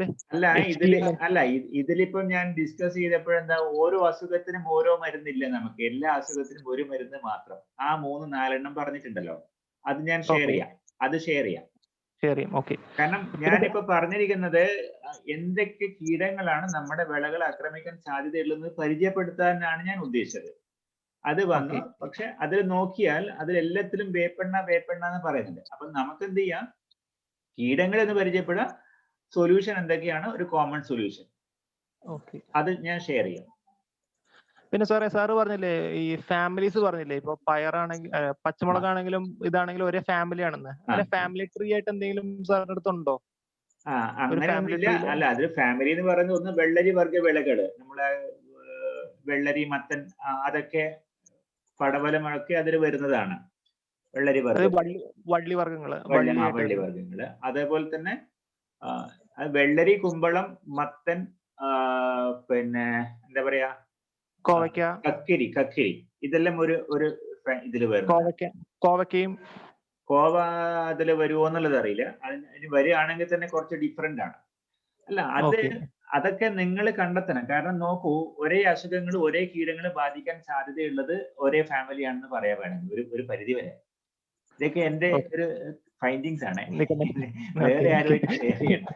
അല്ല, ഇതിലിപ്പം ഞാൻ ഡിസ്കസ് ചെയ്തപ്പോഴെന്താ, ഓരോ അസുഖത്തിനും ഓരോ മരുന്നില്ല നമുക്ക്. എല്ലാ അസുഖത്തിനും ഒരു മരുന്ന് മാത്രം. 3-4 എണ്ണം പറഞ്ഞിട്ടുണ്ടല്ലോ, അത് ഞാൻ ഷെയർ Okay. ചെയ്യാം. അത് ഷെയർ ചെയ്യാം. ഓക്കെ. കാരണം ഞാനിപ്പോ പറഞ്ഞിരിക്കുന്നത് എന്തൊക്കെ കീടങ്ങളാണ് നമ്മുടെ വിളകൾ ആക്രമിക്കാൻ സാധ്യതയുള്ളതെന്ന് പരിചയപ്പെടുത്താനാണ് ഞാൻ ഉദ്ദേശിച്ചത്. അത് വന്നു. Okay. പക്ഷെ അതിൽ നോക്കിയാൽ അതിൽ എല്ലാത്തിലും വേപ്പെണ്ണ എന്ന് പറയുന്നുണ്ട്. അപ്പൊ നമുക്ക് എന്ത് ചെയ്യാം, കീടങ്ങൾ എന്ന് പരിചയപ്പെടുക, സൊല്യൂഷൻ എന്തൊക്കെയാണ്, ഒരു കോമൺ സൊല്യൂഷൻ, ഓക്കെ. അത് ഞാൻ ഷെയർ ചെയ്യാം. പിന്നെ സാറ് പറഞ്ഞില്ലേ ഈ ഫാമിലീസ് പറഞ്ഞില്ലേ, ഇപ്പൊ പയറാണെങ്കിൽ പച്ചമുളകാണെങ്കിലും ഇതാണെങ്കിലും ഒരേ ഫാമിലി ആണെന്ന്. അങ്ങനെ ഫാമിലി ട്രീ ആയിട്ട് എന്തെങ്കിലും സാറിന്റെ അടുത്തുണ്ടോ? അങ്ങനെ ഒന്നുമില്ല. അല്ല, അത് ഫാമിലി എന്ന് പറയുന്നത് ഒന്ന് വെള്ളരി വർഗ വിളകള്, നമ്മളെ വെള്ളരി, മത്തൻ, അതൊക്കെ പടവലമൊക്കെ അതിൽ വരുന്നതാണ്. വെള്ളരി വർഗം, വള്ളി വർഗ്ഗങ്ങള്. വള്ളി വർഗ്ഗങ്ങള്. അതേപോലെ തന്നെ വെള്ളരി, കുമ്പളം, മത്തൻ, പിന്നെ എന്താ പറയാ, കോവയ്ക്ക, കക്കിരി, ഇതെല്ലാം ഒരു ഇതില് വരുന്നത്. കോവയ്ക്കയും കോവ അതില് വരുമോ എന്നുള്ളത് അറിയില്ല. അതിന് വരികയാണെങ്കിൽ തന്നെ കുറച്ച് ഡിഫറെന്റ് ആണ്. അല്ല, അതൊക്കെ നിങ്ങൾ കണ്ടെത്തണം. കാരണം നോക്കൂ, ഒരേ അസുഖങ്ങൾ, ഒരേ കീടങ്ങൾ ബാധിക്കാൻ സാധ്യതയുള്ളത് ഒരേ ഫാമിലി ആണെന്ന് പറയാൻ വേണമെങ്കിൽ ഒരു പരിധി വരെ. ഇതൊക്കെ എന്റെ ഒരു ഫൈൻഡിങ്സ് ആണ്, വേറെ ആരുമായിട്ട് ഷെയർ ചെയ്യണ്ട.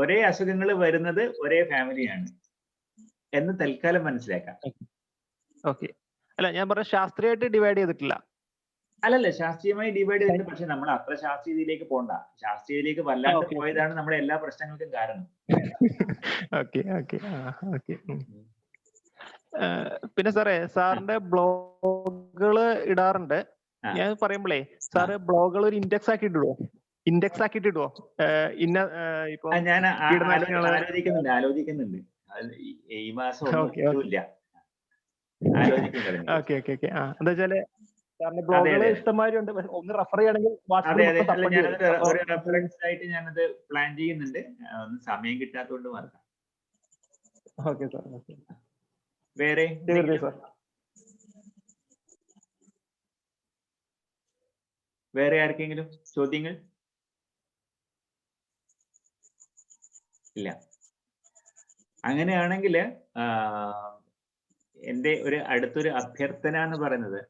ഒരേ അസുഖങ്ങൾ വരുന്നത് ഒരേ ഫാമിലിയാണ് എന്ന് തൽക്കാലം മനസ്സിലാക്കാം. ഓക്കെ. അല്ല, ഞാൻ പറഞ്ഞ ശാസ്ത്രീയമായിട്ട് ഡിവൈഡ് ചെയ്തിട്ടില്ല. അല്ലല്ല, ശാസ്ത്രീയമായി ഡിവൈഡ് ചെയ്തിട്ടുണ്ട്. പക്ഷെ നമ്മൾ അത്ര ശാസ്ത്രീയതയിലേക്ക് പോണ്ട. ശാസ്ത്രീയതയിലേക്ക് വല്ലാണ്ട് പോയതാണ് നമ്മുടെ എല്ലാ പ്രശ്നങ്ങൾക്കും കാരണം. പിന്നെ സാറിന്റെ ബ്ലോഗുകള് ഇടാറുണ്ട്. ഞാൻ പറയുമ്പോഴേ സാറ് ബ്ലോഗുകൾ ഒരു ഇൻഡെക്സ് ആക്കിയിട്ട് ഇടുവോ? ഇപ്പൊ ഞാൻ ആലോചിക്കുന്നുണ്ട്. ഈ മാസം ഒന്നുമില്ല, ആലോചിക്കുന്നുണ്ട്. എന്താ വെച്ചാല് സാറിന്റെ ബ്ലോഗുകൾ ഇഷ്ടംമാതിരി ഉണ്ട്. ഒന്ന് റെഫർ ചെയ്യണമെങ്കിൽ ഒരു റെഫറൻസ് ആയിട്ട് ഞാനത് പ്ലാൻ ചെയ്യുന്നുണ്ട്. ഒന്ന് സമയം കിട്ടാത്തതുകൊണ്ട് മറക്കാം. Okay sir. വേറെ വേറെ ആർക്കെങ്കിലും ചോദ്യങ്ങൾ? ഇല്ല. അങ്ങനെയാണെങ്കിൽ എൻ്റെ അടുത്തൊരു അഭ്യർത്ഥന എന്ന് പറയുന്നത്,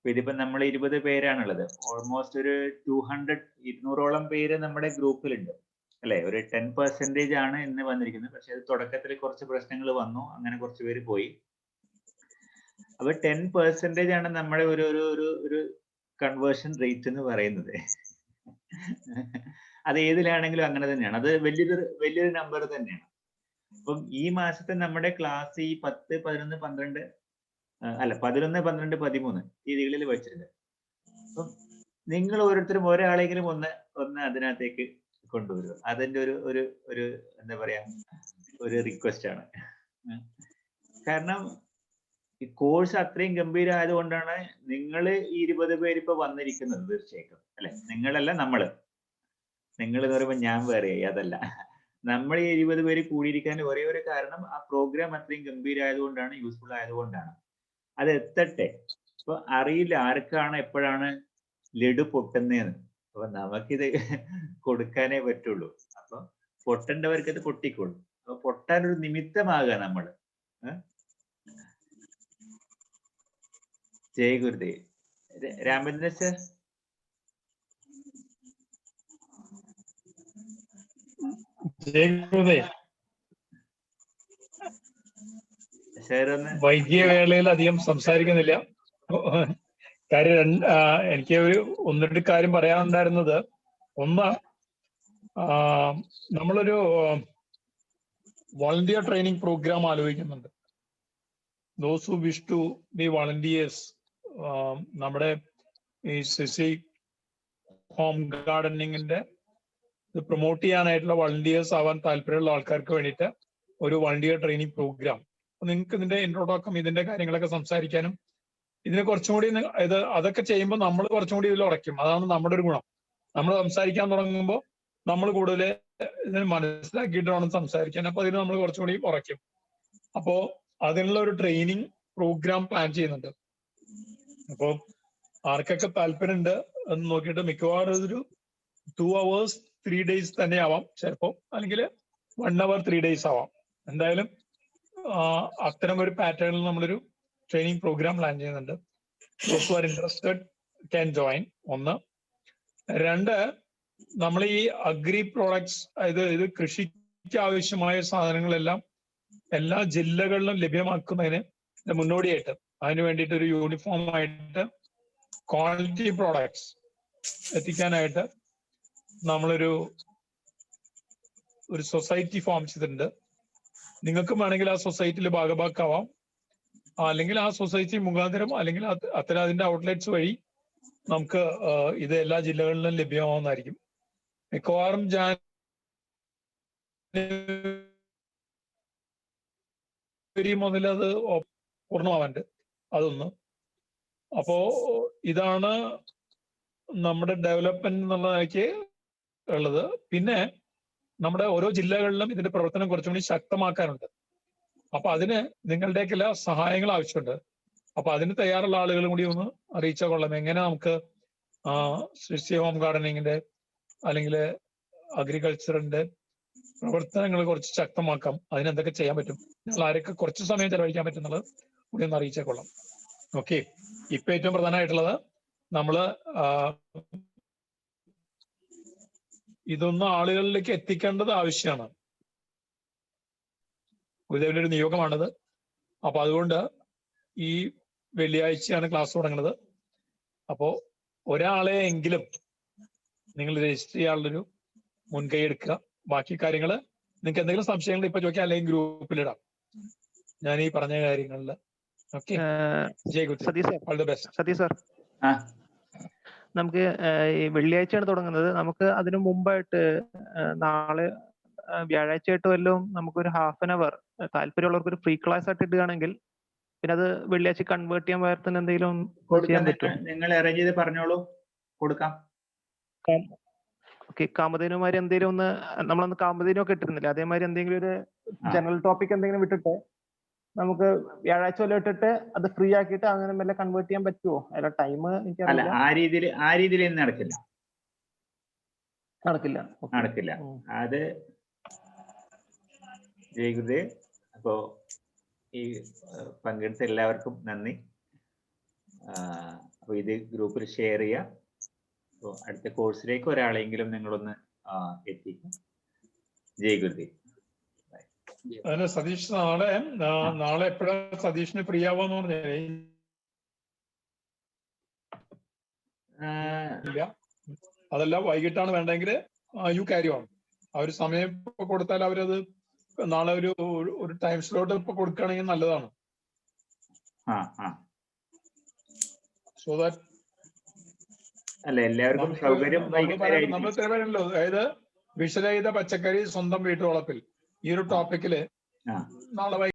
ഇതിപ്പോ നമ്മൾ 20 പേരാണുള്ളത്. ഓൾമോസ്റ്റ് ഒരു 200-200ഓളം പേര് നമ്മുടെ ഗ്രൂപ്പിലുണ്ട് അല്ലെ. ഒരു 10% ആണ് ഇന്ന് വന്നിരിക്കുന്നത്. പക്ഷെ അത് തുടക്കത്തിൽ കുറച്ച് പ്രശ്നങ്ങൾ വന്നു, അങ്ങനെ കുറച്ച് പേര് പോയി. അപ്പൊ 10% ആണ് നമ്മുടെ ഒരു കൺവേർഷൻ റേറ്റ് എന്ന് പറയുന്നത്. അത് ഏതിലാണെങ്കിലും അങ്ങനെ തന്നെയാണ്. അത് വലിയൊരു നമ്പർ തന്നെയാണ്. അപ്പം ഈ മാസത്തെ നമ്മുടെ ക്ലാസ് ഈ 10, 11, 12 അല്ല 11, 12, 13 തീയതികളിൽ വെച്ചിട്ടുണ്ട്. അപ്പം നിങ്ങൾ ഓരോരുത്തരും ഒരാളെങ്കിലും ഒന്ന് അതിനകത്തേക്ക് കൊണ്ടുവരും. അതിന്റെ ഒരു എന്താ പറയാ, ഒരു റിക്വസ്റ്റ് ആണ്. കാരണം ഈ കോഴ്സ് അത്രയും ഗംഭീരമായതുകൊണ്ടാണ് നിങ്ങൾ ഈ 20 പേര് ഇപ്പൊ വന്നിരിക്കുന്നത്. തീർച്ചയായിട്ടും അല്ലെ, നിങ്ങളല്ല നമ്മള്. നിങ്ങൾ എന്ന് പറയുമ്പോൾ ഞാൻ വേറെയായി, അതല്ല. നമ്മൾ ഈ 20 പേര് കൂടിയിരിക്കാൻ ഒരേ ഒരു കാരണം, ആ പ്രോഗ്രാം അത്രയും ഗംഭീരമായതുകൊണ്ടാണ്, യൂസ്ഫുൾ ആയതുകൊണ്ടാണ്. അത് എത്തട്ടെ. അപ്പൊ അറിയില്ല ആർക്കാണ് എപ്പോഴാണ് ലഡു പൊട്ടുന്നതെന്ന്. അപ്പൊ നമുക്കിത് കൊടുക്കാനേ പറ്റുള്ളൂ. അപ്പൊ പൊട്ടേണ്ടവർക്ക് അത് പൊട്ടിക്കോളും. അപ്പൊ പൊട്ടാനൊരു നിമിത്തമാകുക നമ്മള്. ജയ ഗുരുദേവ്. രാമചന്ദ്രൻ സർ. വൈദ്യവേളയിൽ അധികം സംസാരിക്കുന്നില്ല. കാര്യം എനിക്ക് ഒന്ന് രണ്ട് കാര്യം പറയാനുണ്ടായിരുന്നത്. ഒന്ന്, നമ്മളൊരു വോളണ്ടിയർ ട്രെയിനിങ് പ്രോഗ്രാം ആലോചിക്കുന്നുണ്ട്. Those who wish to be volunteers, നമ്മുടെ ഈ സിസി ഹോം ഗാർഡനിങ്ങിന്റെ ഇത് പ്രൊമോട്ട് ചെയ്യാനായിട്ടുള്ള വോളണ്ടിയേഴ്സ് ആവാൻ താല്പര്യമുള്ള ആൾക്കാർക്ക് വേണ്ടിയിട്ട് ഒരു വോളണ്ടിയർ ട്രെയിനിങ് പ്രോഗ്രാം. നിങ്ങൾക്ക് ഇതിന്റെ ഇൻട്രോഡക്ഷൻ, ഇതിന്റെ കാര്യങ്ങളൊക്കെ സംസാരിക്കാനും ഇതിനെ കുറച്ചും കൂടി അതൊക്കെ ചെയ്യുമ്പോൾ നമ്മൾ കുറച്ചും കൂടി ഇതിൽ ഉറയ്ക്കും. അതാണ് നമ്മുടെ ഒരു ഗുണം. നമ്മൾ സംസാരിക്കാൻ തുടങ്ങുമ്പോൾ നമ്മൾ കൂടുതൽ ഇതിന് മനസ്സിലാക്കിയിട്ട് വേണം സംസാരിക്കാൻ. അപ്പൊ അതിന് നമ്മൾ കുറച്ചും കൂടി ഉറയ്ക്കും. അപ്പോ അതിനുള്ള ഒരു ട്രെയിനിങ് പ്രോഗ്രാം പ്ലാൻ ചെയ്യുന്നുണ്ട്. അപ്പോ ആർക്കൊക്കെ താല്പര്യമുണ്ട് എന്ന് നോക്കിയിട്ട് മിക്കവാറും ഇതൊരു 2 hours 3 days തന്നെ ആവാം ചിലപ്പോ, അല്ലെങ്കിൽ 1 hour 3 days ആവാം. എന്തായാലും അത്തരം ഒരു പാറ്റേണിൽ നമ്മളൊരു ട്രെയിനിങ് പ്രോഗ്രാം പ്ലാൻ ചെയ്യുന്നുണ്ട്. those who are interested can join. ഒന്ന്. രണ്ട്, നമ്മൾ ഈ അഗ്രി പ്രോഡക്ട്സ്, ഇത് കൃഷിക്ക് ആവശ്യമായ സാധനങ്ങളെല്ലാം എല്ലാ ജില്ലകളിലും ലഭ്യമാക്കുന്നതിന് മുന്നോടിയായിട്ട് അതിന് വേണ്ടിയിട്ട് ഒരു യൂണിഫോം ആയിട്ട് ക്വാളിറ്റി പ്രോഡക്ട്സ് എത്തിക്കാനായിട്ട് നമ്മളൊരു സൊസൈറ്റി ഫോം ചെയ്തിട്ടുണ്ട്. നിങ്ങൾക്കും വേണമെങ്കിൽ ആ സൊസൈറ്റിയിൽ ഭാഗഭാക്കാവാം, അല്ലെങ്കിൽ ആ സൊസൈറ്റി മുഖാന്തരം അല്ലെങ്കിൽ അത്തരം അതിന്റെ ഔട്ട്ലെറ്റ്സ് വഴി നമുക്ക് ഇത് എല്ലാ ജില്ലകളിലും ലഭ്യമാവുന്നതായിരിക്കും. മിക്കവാറും ജനുവരി മുതൽ അത് പൂർണ്ണമാവാണ്ട് അതൊന്ന്. അപ്പോ ഇതാണ് നമ്മുടെ ഡെവലപ്മെന്റ് എന്നുള്ള നിലയ്ക്ക് ഉള്ളത്. പിന്നെ നമ്മുടെ ഓരോ ജില്ലകളിലും ഇതിന്റെ പ്രവർത്തനം കുറച്ചും കൂടി ശക്തമാക്കാനുണ്ട്. അപ്പൊ അതിന് നിങ്ങളുടെയൊക്കെ എല്ലാ സഹായങ്ങൾ ആവശ്യമുണ്ട്. അപ്പൊ അതിന് തയ്യാറുള്ള ആളുകളും കൂടി ഒന്ന് അറിയിച്ചാൽ കൊള്ളാം. എങ്ങനെ നമുക്ക് സൃഷ്ടി ഹോം ഗാർഡനിങ്ങിന്റെ അല്ലെങ്കിൽ അഗ്രികൾച്ചറിന്റെ പ്രവർത്തനങ്ങൾ കുറച്ച് ശക്തമാക്കാം. അതിനെന്തൊക്കെ ചെയ്യാൻ പറ്റും, നിങ്ങൾ ആരൊക്കെ കുറച്ച് സമയം ചെലവഴിക്കാൻ പറ്റുന്നുള്ളത് കൂടി ഒന്ന് അറിയിച്ചാൽ കൊള്ളാം. ഓക്കെ. ഇപ്പൊ ഏറ്റവും പ്രധാനമായിട്ടുള്ളത് നമ്മള് ഇതൊന്നും ആളുകളിലേക്ക് എത്തിക്കേണ്ടത് ആവശ്യമാണ്. ഗുരുദേവന്റെ ഒരു നിയോഗമാണിത്. അപ്പൊ അതുകൊണ്ട് ഈ വെള്ളിയാഴ്ചയാണ് ക്ലാസ് തുടങ്ങുന്നത്. അപ്പോ ഒരാളെ എങ്കിലും നിങ്ങൾ രജിസ്റ്റർ ചെയ്യാനുള്ളൊരു മുൻകൈ എടുക്കുക. ബാക്കി കാര്യങ്ങൾ നിങ്ങൾക്ക് എന്തെങ്കിലും സംശയങ്ങൾ ഇപ്പൊ ചോദിക്കാം, അല്ലെങ്കിൽ ഗ്രൂപ്പിലിടാം ഞാൻ ഈ പറഞ്ഞ കാര്യങ്ങളിൽ. ഓക്കെ. സതീഷ് സാർ, നമുക്ക് ഈ വെള്ളിയാഴ്ചയാണ് തുടങ്ങുന്നത്. നമുക്ക് അതിനു മുമ്പായിട്ട് നാളെ വ്യാഴാഴ്ചയായിട്ട് വല്ലതും നമുക്കൊരു ½ താല്പര്യമുള്ളവർക്ക് ഒരു ഫ്രീ ക്ലാസ് ആയിട്ട് ഇടുകയാണെങ്കിൽ പിന്നെ അത് വെള്ളിയാഴ്ച കൺവേർട്ട് ചെയ്യാൻ പറ്റുന്ന എന്തെങ്കിലും ചെയ്യാൻ പറ്റും. നിങ്ങൾ അറേഞ്ച് ചെയ്ത് പറഞ്ഞോളൂ, കൊടുക്കാം. ഓക്കെ. കാമധേനുമാര് എന്തെങ്കിലും ഒന്ന് നമ്മളൊന്ന് കാമധേനു ഒക്കെ ഇട്ടിരുന്നില്ല, അതേമാതിരി എന്തെങ്കിലും ഒരു ജനറൽ ടോപ്പിക് എന്തെങ്കിലും വിട്ടിട്ട് നമുക്ക് വ്യാഴാഴ്ച വല്ല ഇട്ടിട്ട് അത് ഫ്രീ ആക്കിയിട്ട് അങ്ങനെ വല്ല കൺവേർട്ട് ചെയ്യാൻ പറ്റുമോ? അല്ല ടൈം അല്ല, ആ രീതിയിൽ നടക്കില്ല. അത് ജയഗുരുദേവ്. അപ്പോ ഈ പങ്കെടുത്ത എല്ലാവർക്കും നന്ദി. അപ്പൊ ഇത് ഗ്രൂപ്പിൽ ഷെയർ ചെയ്യുക. അപ്പോൾ അടുത്ത കോഴ്സിലേക്ക് ഒരാളെങ്കിലും നിങ്ങളൊന്ന് എത്തിക്കും. ജയഗുരുദേവ്. അതിന് സതീഷ് നാളെ എപ്പോഴാണ് സതീഷിന് ഫ്രീ ആവാന്ന് പറഞ്ഞേ? ഇല്ല, അതല്ല, വൈകിട്ടാണ് വേണ്ടെങ്കിൽ യു ക്യാരി ഓൺ. ആ ഒരു സമയം കൊടുത്താൽ അവരത് നാളെ ഒരു ടൈം സ്ലോട്ട് ഇപ്പൊ കൊടുക്കുകയാണെങ്കിൽ നല്ലതാണ്. സോ ദാറ്റ് അല്ല എല്ലാവർക്കും സൗകര്യം. നമ്മൾ തരുമല്ലോ, അതായത് വിഷരഹിത പച്ചക്കറി സ്വന്തം വീട്ടുവളപ്പിൽ ഈ ഒരു ടോപ്പിക്കില് നാളെ